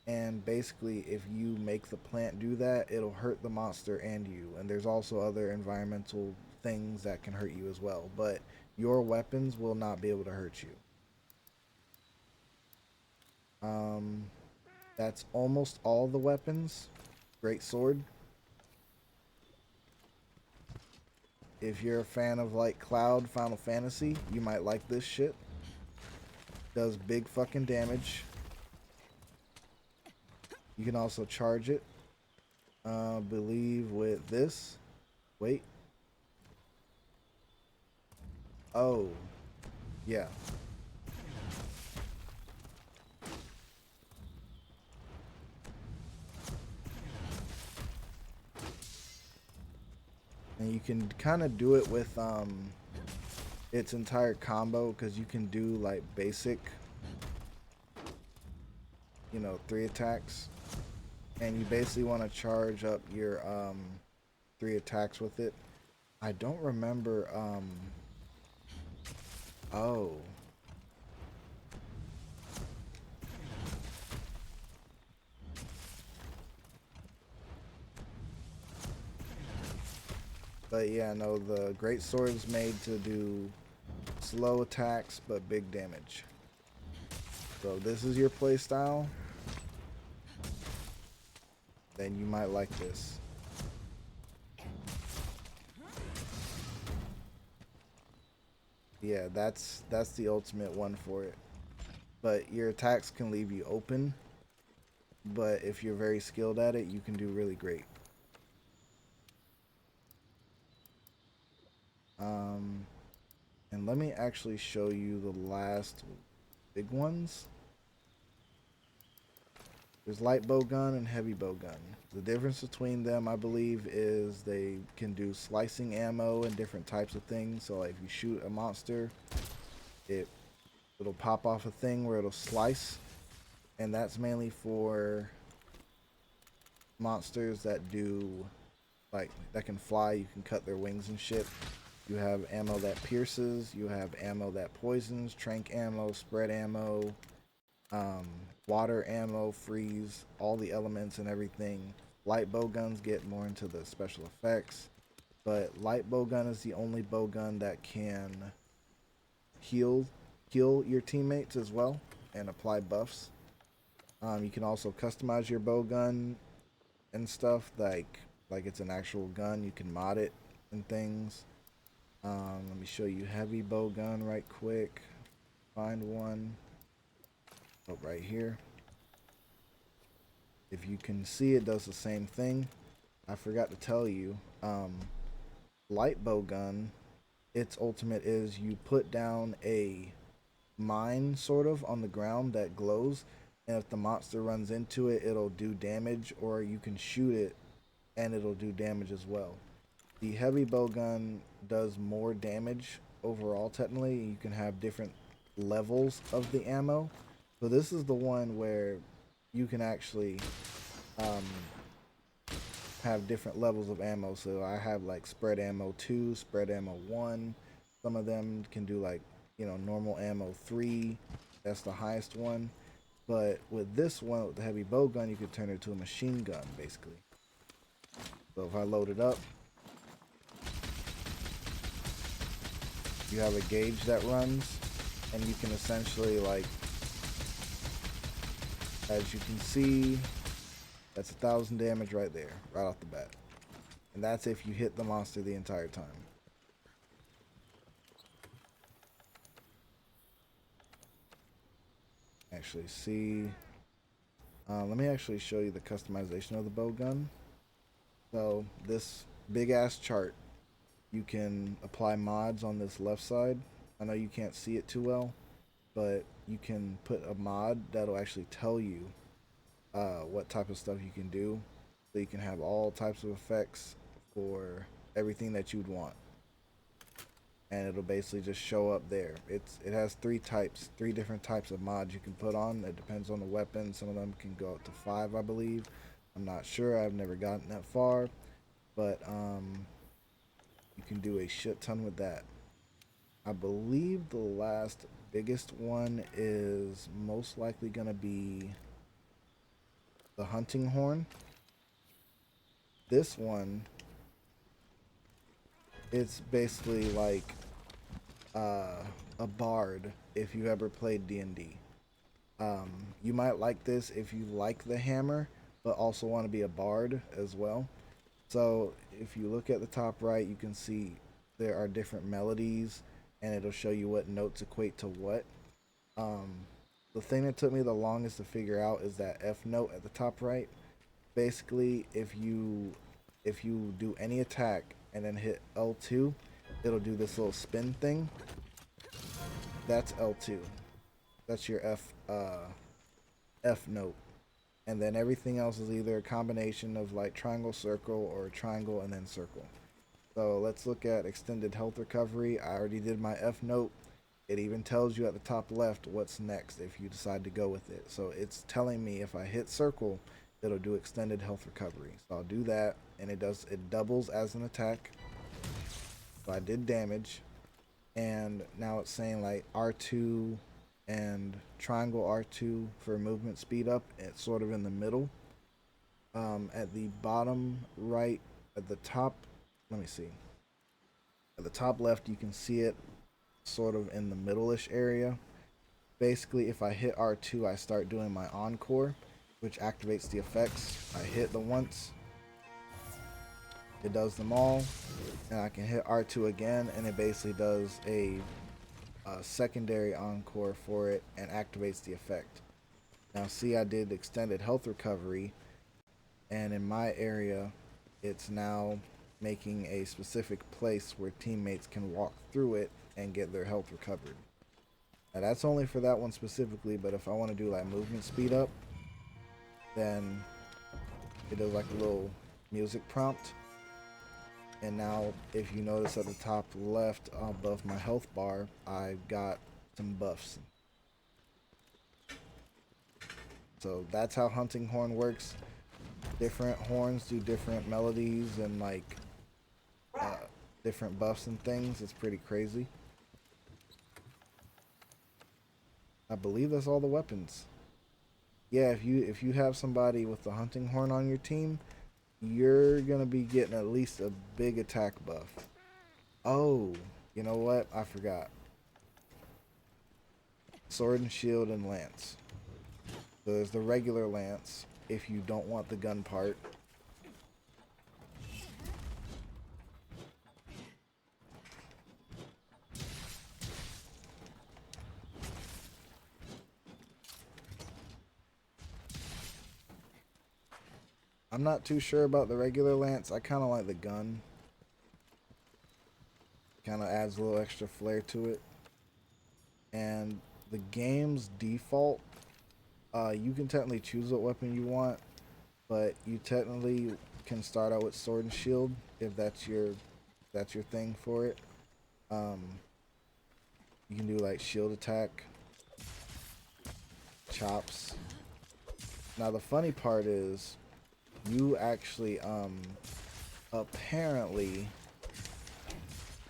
and basically if you make the plant do that, it'll hurt the monster and you. And there's also other environmental things that can hurt you as well, but your weapons will not be able to hurt you. That's almost all the weapons. Great sword. If you're a fan of like Cloud Final Fantasy, you might like this shit. Does big fucking damage. You can also charge it. Believe with this. Wait. Oh. Yeah. And you can kind of do it with its entire combo, because you can do like basic, you know, 3 attacks, and you basically want to charge up your 3 attacks with it. I don't remember oh, but yeah, no, the great sword is made to do slow attacks but big damage. So this is your play style, then you might like this. Yeah, that's the ultimate one for it. But your attacks can leave you open, but if you're very skilled at it, you can do really great. And let me actually show you the last big ones. There's light bow gun and heavy bow gun. The difference between them, I believe, is they can do slicing ammo and different types of things. So like if you shoot a monster, it'll pop off a thing where it'll slice, and that's mainly for monsters that do like that can fly. You can cut their wings and shit. You have ammo that pierces, you have ammo that poisons, trank ammo, spread ammo, water ammo, freeze, all the elements and everything. Light bow guns get more into the special effects, but light bow gun is the only bow gun that can heal your teammates as well and apply buffs. You can also customize your bow gun and stuff, like it's an actual gun. You can mod it and things. Let me show you heavy bow gun right quick. Find one. Oh, right here. If you can see, it does the same thing. I forgot to tell you, light bow gun, its ultimate is you put down a mine sort of on the ground that glows, and if the monster runs into it, it'll do damage, or you can shoot it and it'll do damage as well. The heavy bowgun does more damage overall. Technically, you can have different levels of the ammo. So this is the one where you can actually have different levels of ammo. So I have like spread ammo 2, spread ammo 1. Some of them can do like, you know, normal ammo 3. That's the highest one. But with this one, with the heavy bowgun, you could turn it into a machine gun, basically. So if I load it up, you have a gauge that runs, and you can essentially, like, as you can see, that's 1,000 damage right there, right off the bat. And that's if you hit the monster the entire time. Actually, see, let me actually show you the customization of the bowgun. So this big ass chart, you can apply mods on this left side. I know you can't see it too well, but you can put a mod that'll actually tell you what type of stuff you can do. So you can have all types of effects for everything that you'd want. And it'll basically just show up there. It has three different types of mods you can put on. It depends on the weapon. Some of them can go up to 5, I believe. I'm not sure. I've never gotten that far, but you can do a shit ton with that. I believe the last biggest one is most likely gonna be the hunting horn. This one, it's basically like a bard if you ever played D&D. You might like this if you like the hammer, but also want to be a bard as well. So if you look at the top right, you can see there are different melodies, and it'll show you what notes equate to what. The thing that took me the longest to figure out is that F note at the top right. Basically, if you do any attack and then hit L2, it'll do this little spin thing. That's L2. That's your F note. And then everything else is either a combination of like triangle, circle, or triangle and then circle. So let's look at extended health recovery. I already did my F note. It even tells you at the top left what's next if you decide to go with it. So it's telling me if I hit circle, it'll do extended health recovery. So I'll do that, and it doubles as an attack. So I did damage, and now it's saying like R2 and triangle R2 for movement speed up. It's sort of in the middle. At the bottom right, at the top, let me see. At the top left, you can see it sort of in the middle-ish area. Basically, if I hit R2, I start doing my encore, which activates the effects. I hit the once, it does them all, and I can hit R2 again, and it basically does a secondary encore for it and activates the effect. Now see, I did extended health recovery, and in my area it's now making a specific place where teammates can walk through it and get their health recovered. Now that's only for that one specifically, but if I want to do like movement speed up, then it does like a little music prompt. And now if you notice at the top left above my health bar, I've got some buffs. So that's how hunting horn works. Different horns do different melodies and like different buffs and things. It's pretty crazy. I believe that's all the weapons. Yeah, if you have somebody with the hunting horn on your team, you're gonna be getting at least a big attack buff. Oh, you know what? I forgot. Sword and shield and lance. So there's the regular lance if you don't want the gun part. I'm not too sure about the regular lance. I kind of like the gun. Kind of adds a little extra flair to it. And the game's default, you can technically choose what weapon you want, but you technically can start out with sword and shield if that's your thing for it. Um, you can do like shield attack, chops. Now the funny part is, you actually apparently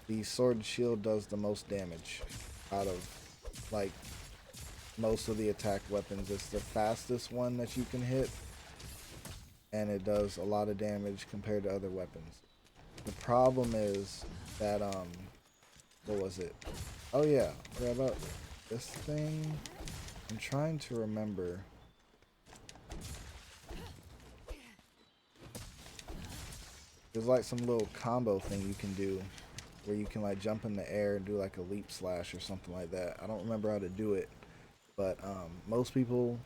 the sword and shield does the most damage out of like most of the attack weapons. It's the fastest one that you can hit, and it does a lot of damage compared to other weapons. The problem is that what was it? Oh yeah, what about this thing? I'm trying to remember. There's like some little combo thing you can do where you can like jump in the air and do like a leap slash or something like that. I don't remember how to do it, but most people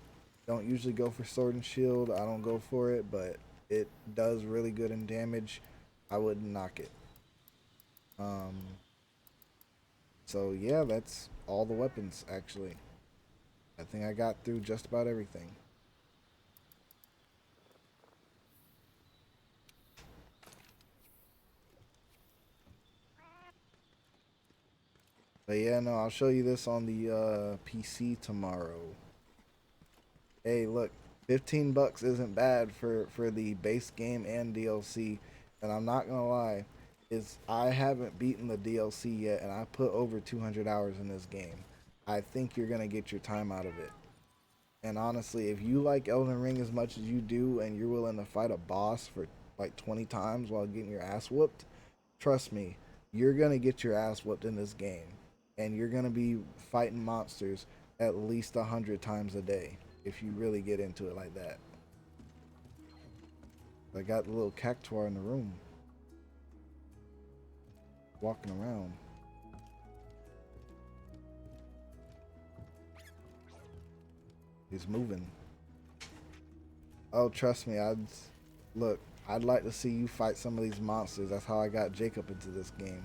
don't usually go for sword and shield. I don't go for it, but it does really good in damage. I wouldn't knock it. So yeah, that's all the weapons actually. I think I got through just about everything. But yeah, no, I'll show you this on the PC tomorrow. Hey, look, 15 bucks isn't bad for the base game and DLC. And I'm not gonna lie, is I haven't beaten the DLC yet, and I put over 200 hours in this game. I think you're gonna get your time out of it. And honestly, if you like Elden Ring as much as you do, and you're willing to fight a boss for like 20 times while getting your ass whooped, trust me, you're gonna get your ass whooped in this game, and you're gonna be fighting monsters at least 100 times a day if you really get into it like that. I got the little cactuar in the room, walking around. He's moving. Oh, trust me, I'd like to see you fight some of these monsters. That's how I got Jacob into this game.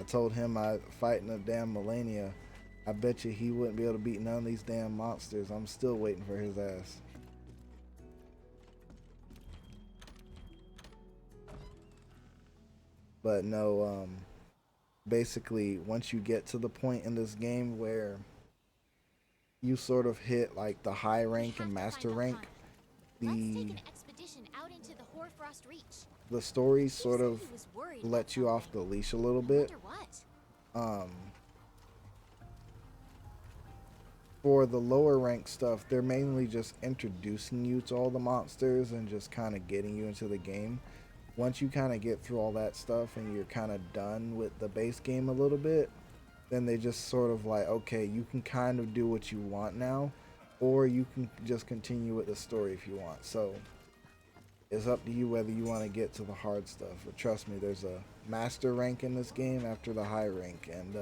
I told him I fighting a damn Melania. I bet you he wouldn't be able to beat none of these damn monsters. I'm still waiting for his ass. But no, basically, once you get to the point in this game where you sort of hit like the high rank and master rank, the story sort of lets you off the leash a little bit. For the lower rank stuff, they're mainly just introducing you to all the monsters and just kind of getting you into the game. Once you kind of get through all that stuff and you're kind of done with the base game a little bit, then they just sort of like, okay, you can kind of do what you want now, or you can just continue with the story if you want. So it's up to you whether you want to get to the hard stuff. But trust me, there's a master rank in this game after the high rank, and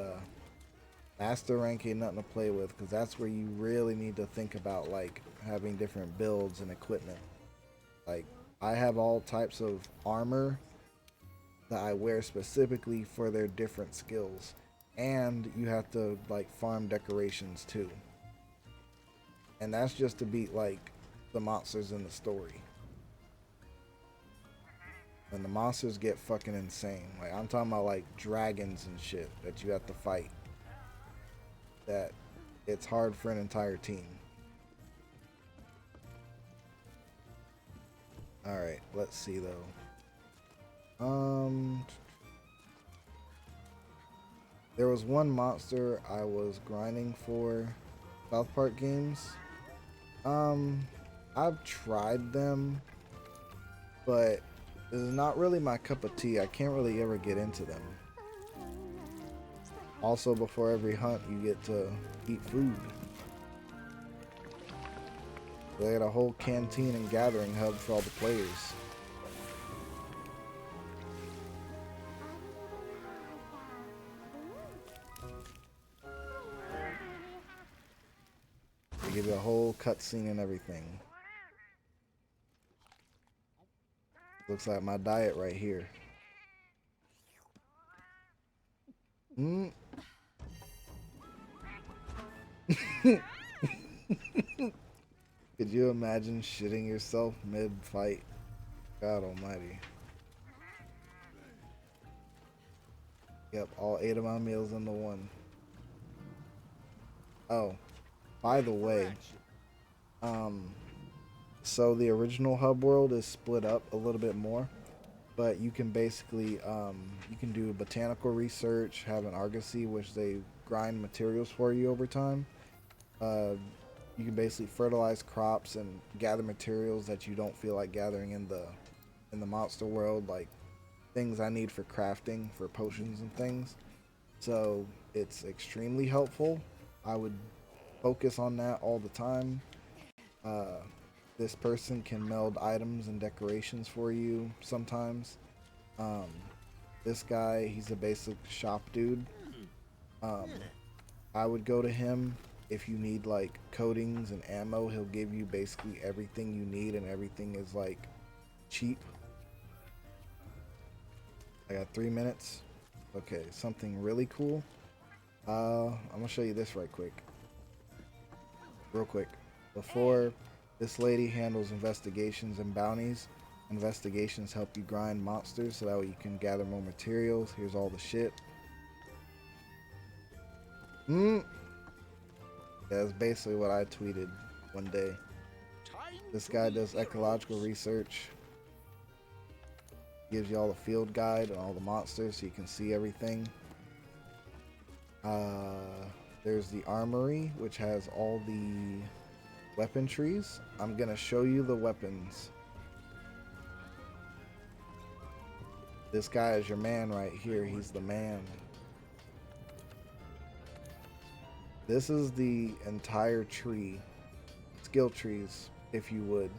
master rank ain't nothing to play with, because that's where you really need to think about like having different builds and equipment. Like, I have all types of armor that I wear specifically for their different skills, and you have to like farm decorations too, and that's just to beat like the monsters in the story. And the monsters get fucking insane. Like, I'm talking about like dragons and shit that you have to fight, that it's hard for an entire team. Alright, let's see though. There was one monster I was grinding for South Park games. I've tried them, but it's not really my cup of tea. I can't really ever get into them. Also, before every hunt, you get to eat food. They had a whole canteen and gathering hub for all the players. They give you a whole cutscene and everything. Looks like my diet right here. Could you imagine shitting yourself mid-fight? God almighty. Yep, all 8 of my meals into one. Oh, by the way, so the original hub world is split up a little bit more, but you can basically, you can do botanical research, have an argosy, which they grind materials for you over time. You can basically fertilize crops and gather materials that you don't feel like gathering in the monster world, like things I need for crafting, for potions and things. So it's extremely helpful. I would focus on that all the time. This person can meld items and decorations for you sometimes. This guy, he's a basic shop dude. I would go to him if you need like coatings and ammo. He'll give you basically everything you need, and everything is like cheap. I got 3 minutes. Okay, something really cool. I'm gonna show you this right quick. Real quick. Before, this lady handles investigations and bounties. Investigations help you grind monsters so that way you can gather more materials. Here's all the shit. That's basically what I tweeted one day. This guy does ecological research. Gives you all the field guide and all the monsters so you can see everything. There's the armory, which has all the weapon trees. I'm gonna show you the weapons. This guy is your man right here. He's the man. This is the entire tree, skill trees, if you would,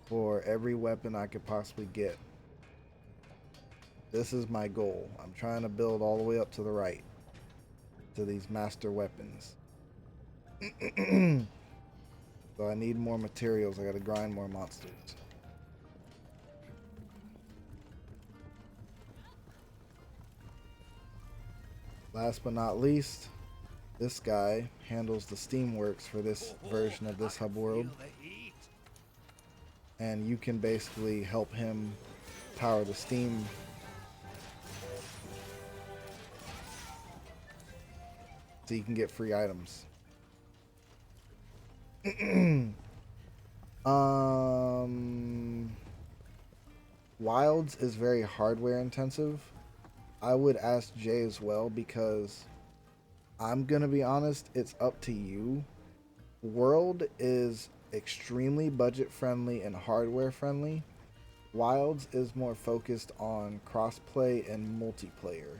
for every weapon I could possibly get. This is my goal. I'm trying to build all the way up to the right, to these master weapons. So I need more materials. I gotta grind more monsters. Last but not least, this guy handles the Steamworks for this version of this hub world. And you can basically help him power the Steam. So you can get free items. Wilds is very hardware intensive. I would ask Jay as well, because I'm gonna be honest, it's up to you. World is extremely budget friendly and hardware friendly. Wilds is more focused on crossplay and multiplayer.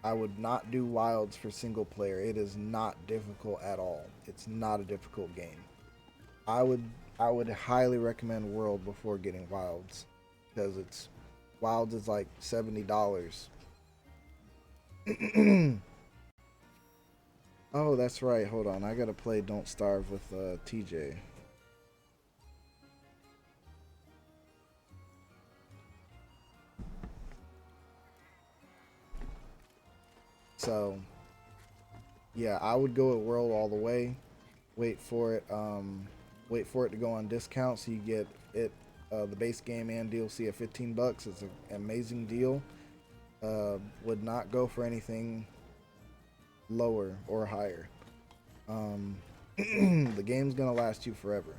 I would not do Wilds for single player. It is not difficult at all. It's not a difficult game. I would highly recommend World before getting Wilds, because Wilds is like $70. Oh, that's right. Hold on. I gotta play Don't Starve with TJ. So, yeah, I would go with World all the way. Wait for it to go on discount so you get it, the base game and DLC at $15. It's an amazing deal. Would not go for anything lower or higher. The game's gonna last you forever.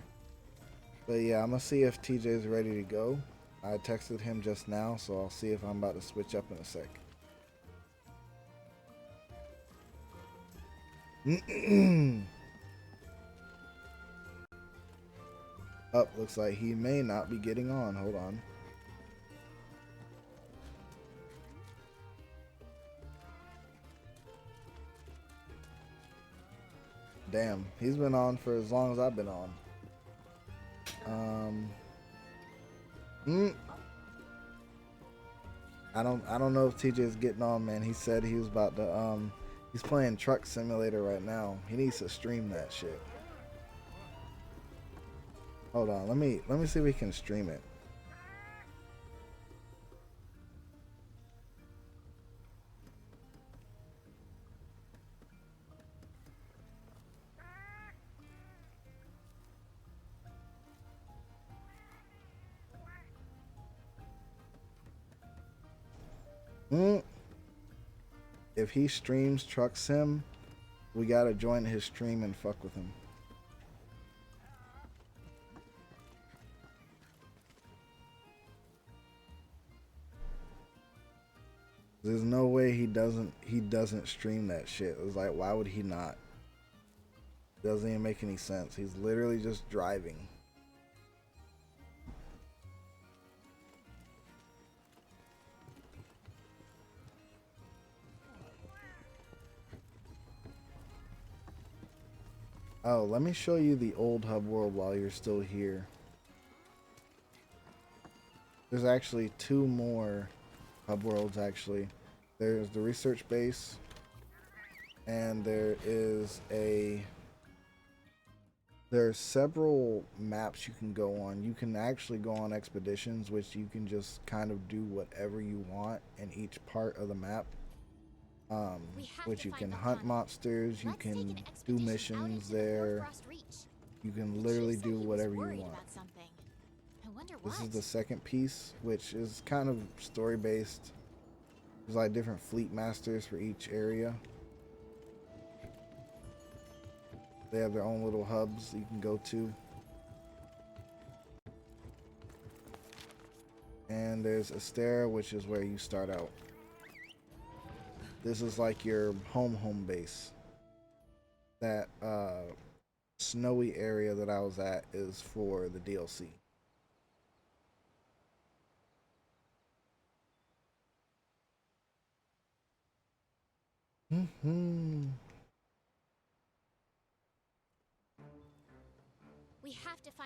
But yeah, I'm gonna see if TJ's ready to go. I texted him just now, so I'll see if I'm about to switch up in a sec. Looks like he may not be getting on. Hold on. Damn, he's been on for as long as I've been on. I don't know if TJ's getting on, man. He said he was about to he's playing Truck Simulator right now. He needs to stream that shit. Hold on, let me see if we can stream it. Mm. If he streams Truck Sim, we gotta join his stream and fuck with him. There's no way he doesn't stream that shit. It's like, why would he not? Doesn't even make any sense. He's literally just driving. Oh, let me show you the old hub world while you're still here. There's actually two more hub worlds actually. There's the research base and there's several maps you can go on. You can actually go on expeditions, which you can just kind of do whatever you want in each part of the map. Which you can hunt monsters, you can do missions there, you can literally do whatever you want. This is the second piece, which is kind of story based. There's like different fleet masters for each area. They have their own little hubs you can go to. And there's Astera, which is where you start out. This is like your home base. That snowy area that I was at is for the DLC.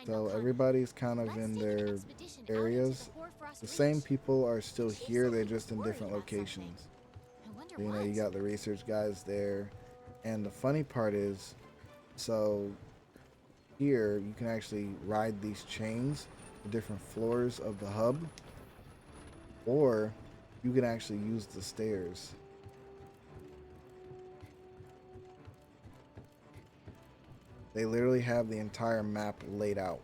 So everybody's kind of in their areas. The same people are still here, they're just in different locations. You know, you got the research guys there. And the funny part is, so here you can actually ride these chains to different floors of the hub, or you can actually use the stairs. They literally have the entire map laid out.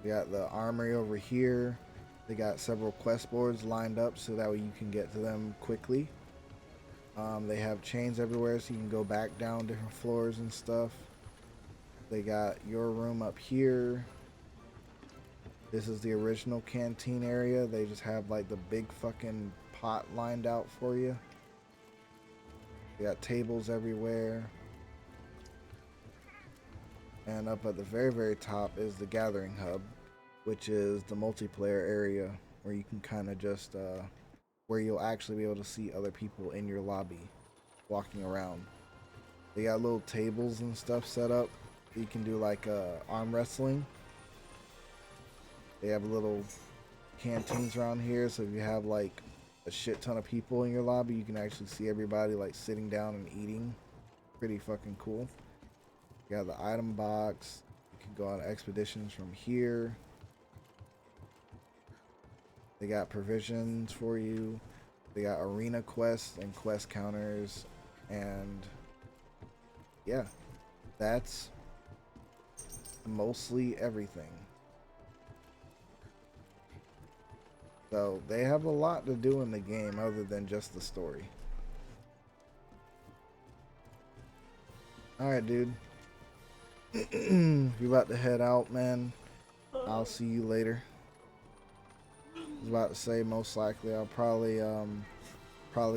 We got the armory over here. They got several quest boards lined up so that way you can get to them quickly. They have chains everywhere so you can go back down different floors and stuff. They got your room up here. This is the original canteen area. They just have like the big fucking pot lined out for you. They got tables everywhere. And up at the very, very top is the gathering hub, which is the multiplayer area where you can kind of just, where you'll actually be able to see other people in your lobby walking around. They got little tables and stuff set up. You can do like arm wrestling. They have little canteens around here, so if you have like a shit ton of people in your lobby, you can actually see everybody like sitting down and eating. Pretty fucking cool. You got the item box. You can go on expeditions from here. They got provisions for you. They got arena quests and quest counters. And yeah, that's mostly everything. So they have a lot to do in the game other than just the story. Alright, dude. If you're about to head out, man, I'll see you later. I was about to say, most likely I'll probably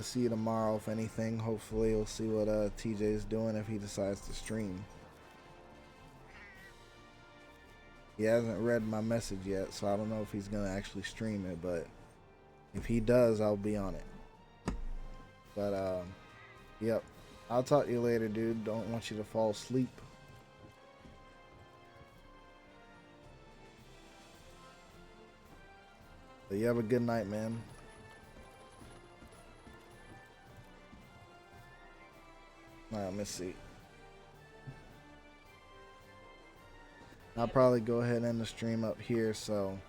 see you tomorrow. If anything, hopefully we'll see what TJ is doing if he decides to stream. He hasn't read my message yet, so I don't know if he's gonna actually stream it, but if he does, I'll be on it. But yep, I'll talk to you later, dude. Don't want you to fall asleep. But you have a good night, man. Alright, let me see. I'll probably go ahead and end the stream up here, so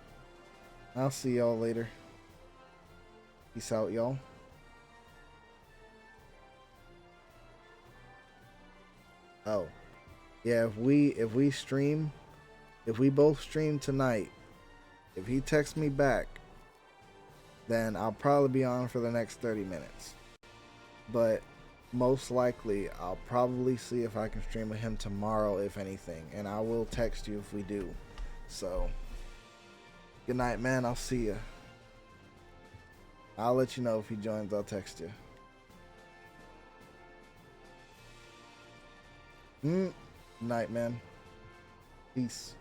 I'll see y'all later. Peace out, y'all. Oh, yeah, if we both stream tonight, If he texts me back, then I'll probably be on for the next 30 minutes. But most likely, I'll probably see if I can stream with him tomorrow, if anything. And I will text you if we do. So, good night, man. I'll see you. I'll let you know if he joins. I'll text you. Night, man. Peace.